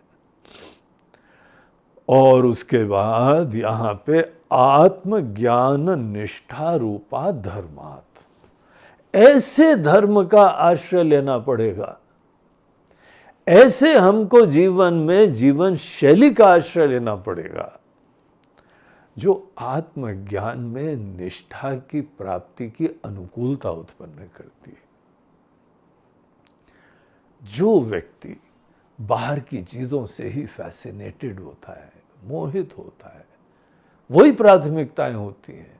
और उसके बाद यहां पे आत्मज्ञान निष्ठा रूपा धर्मात्, ऐसे धर्म का आश्रय लेना पड़ेगा। ऐसे हमको जीवन में जीवन शैली का आश्रय लेना पड़ेगा जो आत्मज्ञान में निष्ठा की प्राप्ति की अनुकूलता उत्पन्न करती है। जो व्यक्ति बाहर की चीजों से ही फैसिनेटेड होता है, मोहित होता है, वही प्राथमिकताएं होती हैं,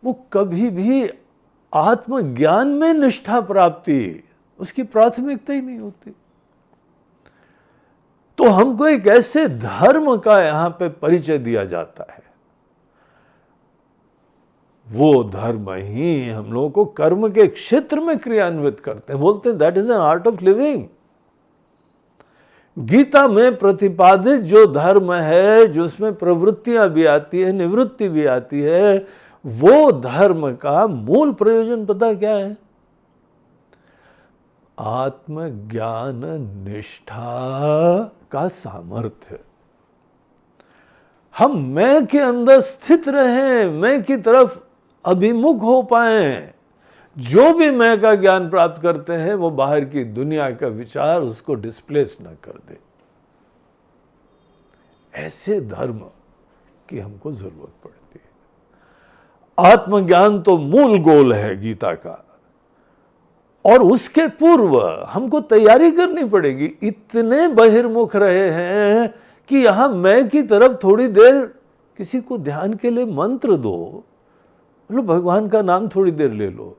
वो कभी भी आत्मज्ञान में निष्ठा प्राप्ति उसकी प्राथमिकता ही नहीं होती। तो हमको एक ऐसे धर्म का यहां पे परिचय दिया जाता है, वो धर्म ही हम लोगों को कर्म के क्षेत्र में क्रियान्वित करते हैं। बोलते हैं that is an art of living. Gita में प्रतिपादित जो धर्म है, जो उसमें प्रवृत्तियां भी आती है, निवृत्ति भी आती है, वो धर्म का मूल प्रयोजन पता क्या है? आत्मज्ञान निष्ठा का सामर्थ्य। हम मैं के अंदर स्थित रहें, मैं की तरफ अभिमुख हो पाएं। जो भी मैं का ज्ञान प्राप्त करते हैं वो बाहर की दुनिया का विचार उसको डिस्प्लेस न कर दे। ऐसे धर्म की हमको जरूरत पड़ती है। आत्मज्ञान तो मूल गोल है गीता का, और उसके पूर्व हमको तैयारी करनी पड़ेगी। इतने बहिर्मुख रहे हैं कि यहां मैं की तरफ थोड़ी देर किसी को ध्यान के लिए मंत्र दो, बोलो भगवान का नाम थोड़ी देर ले लो।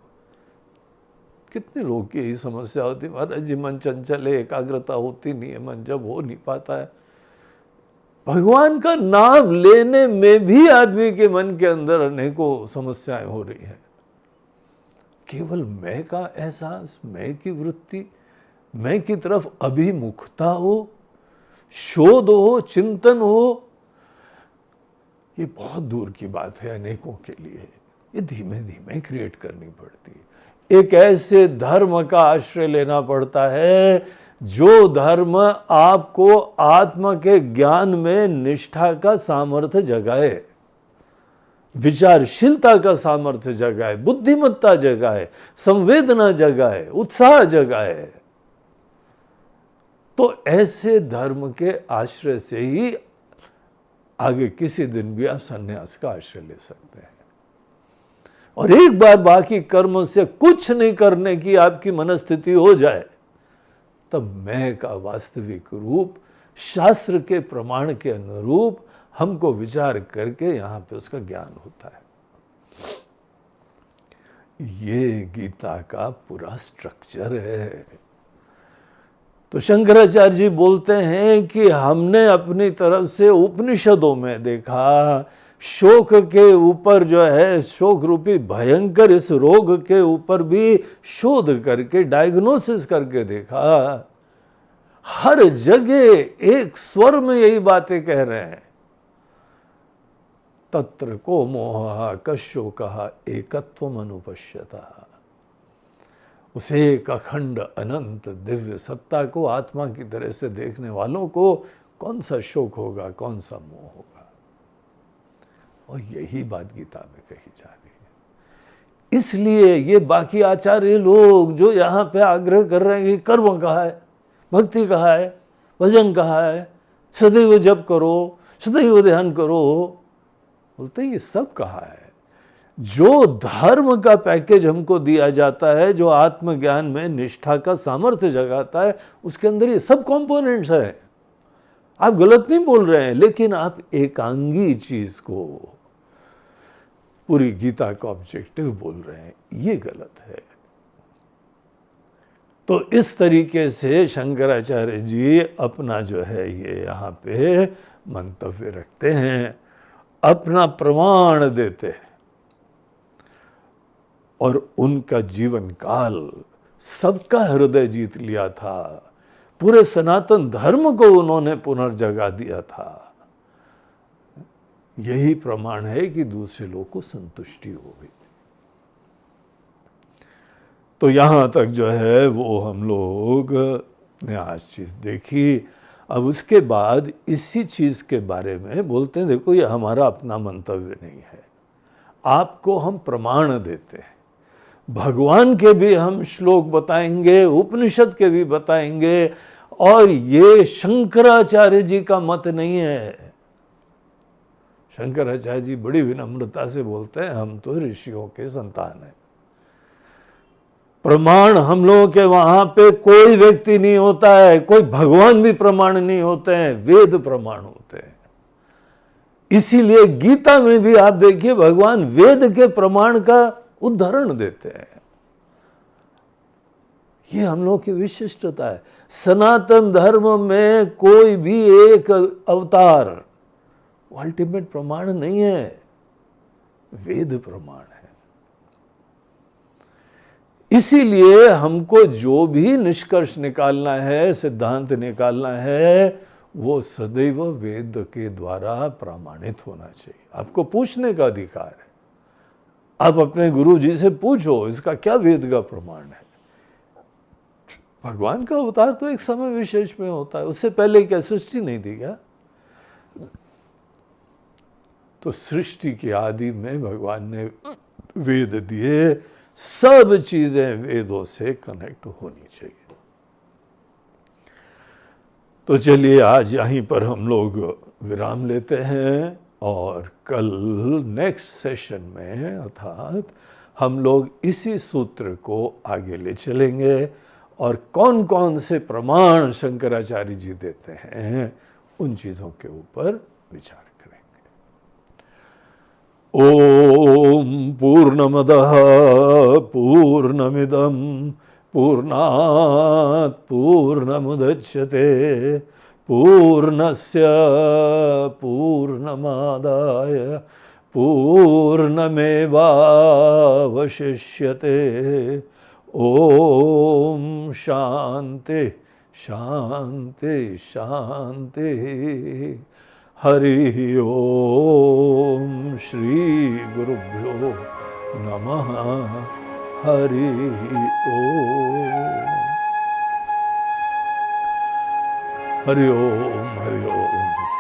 कितने लोग की यही समस्या होती है, महाराज जी मन चंचल है, एकाग्रता होती नहीं है, मन जब हो नहीं पाता है। भगवान का नाम लेने में भी आदमी के मन के अंदर अनेकों समस्याएं हो रही हैं। केवल मैं का एहसास, मैं की वृत्ति, मैं की तरफ अभिमुखता हो, शोध हो, चिंतन हो, ये बहुत दूर की बात है अनेकों के लिए। ये धीमे धीमे क्रिएट करनी पड़ती है। एक ऐसे धर्म का आश्रय लेना पड़ता है जो धर्म आपको आत्मा के ज्ञान में निष्ठा का सामर्थ्य जगाए, विचारशीलता का सामर्थ्य जगाए, बुद्धिमत्ता जगाए, संवेदना जगाए, उत्साह जगाए। तो ऐसे धर्म के आश्रय से ही आगे किसी दिन भी आप संन्यास का आश्रय ले सकते हैं। और एक बार बाकी कर्म से कुछ नहीं करने की आपकी मनस्थिति हो जाए, तब मैं का वास्तविक रूप शास्त्र के प्रमाण के अनुरूप हमको विचार करके यहां पे उसका ज्ञान होता है। ये गीता का पूरा स्ट्रक्चर है। तो शंकराचार्य जी बोलते हैं कि हमने अपनी तरफ से उपनिषदों में देखा, शोक के ऊपर जो है, शोक रूपी भयंकर इस रोग के ऊपर भी शोध करके, डायग्नोसिस करके देखा। हर जगह एक स्वर में यही बातें कह रहे हैं, तत्र को मोह कशोकः एकत्वम अनुपश्यतः। उसे एक अखंड अनंत दिव्य सत्ता को आत्मा की तरह से देखने वालों को कौन सा शोक होगा, कौन सा मोह होगा। और यही बात गीता में कही जा रही है। इसलिए ये बाकी आचार्य लोग जो यहाँ पे आग्रह कर रहे हैं कि कर्म कहा है, भक्ति कहा है, भजन कहा है, सदैव जप करो, सदैव ध्यान करो, बोलते ये सब कहा है। जो धर्म का पैकेज हमको दिया जाता है, जो आत्मज्ञान में निष्ठा का सामर्थ्य जगाता है, उसके अंदर ये सब कंपोनेंट्स है। आप गलत नहीं बोल रहे हैं, लेकिन आप एकांगी चीज को पूरी गीता का ऑब्जेक्टिव बोल रहे हैं, ये गलत है। तो इस तरीके से शंकराचार्य जी अपना जो है ये यहाँ पे मंतव्य रखते हैं, अपना प्रमाण देते हैं। और उनका जीवन काल सबका हृदय जीत लिया था, पूरे सनातन धर्म को उन्होंने पुनर्जगा दिया था। यही प्रमाण है कि दूसरे लोगों को संतुष्टि हो गई थी। तो यहां तक जो है वो हम लोग ने आज चीज देखी। अब उसके बाद इसी चीज के बारे में बोलते हैं, देखो ये हमारा अपना मंतव्य नहीं है, आपको हम प्रमाण देते हैं। भगवान के भी हम श्लोक बताएंगे, उपनिषद के भी बताएंगे, और ये शंकराचार्य जी का मत नहीं है। शंकराचार्य जी बड़ी विनम्रता से बोलते हैं, हम तो ऋषियों के संतान हैं। प्रमाण हम लोगों के वहां पे कोई व्यक्ति नहीं होता है, कोई भगवान भी प्रमाण नहीं होते हैं, वेद प्रमाण होते हैं। इसीलिए गीता में भी आप देखिए भगवान वेद के प्रमाण का उदाहरण देते हैं। ये हम लोग की विशिष्टता है। सनातन धर्म में कोई भी एक अवतार अल्टीमेट प्रमाण नहीं है, वेद प्रमाण है। इसीलिए हमको जो भी निष्कर्ष निकालना है, सिद्धांत निकालना है, वो सदैव वेद के द्वारा प्रमाणित होना चाहिए। आपको पूछने का अधिकार है। आप अपने गुरु जी से पूछो इसका क्या वेद का प्रमाण है। भगवान का अवतार तो एक समय विशेष में होता है, उससे पहले क्या सृष्टि नहीं थी क्या? तो सृष्टि की आदि में भगवान ने वेद दिए, सब चीजें वेदों से कनेक्ट होनी चाहिए। तो चलिए आज यहीं पर हम लोग विराम लेते हैं, और कल नेक्स्ट सेशन में अर्थात हम लोग इसी सूत्र को आगे ले चलेंगे, और कौन कौन से प्रमाण शंकराचार्य जी देते हैं उन चीजों के ऊपर विचार करेंगे। ओम पूर्णमदः पूर्णमिदं पूर्णात् पूर्णमुदच्यते पूर्णस्य पूर्णमादाय पूर्णमेवावशिष्यते। ओम शांति शांति शांति। हरि ओम श्री गुरुभ्यो नमः। हरि ओम हरि ओम हरि ओम।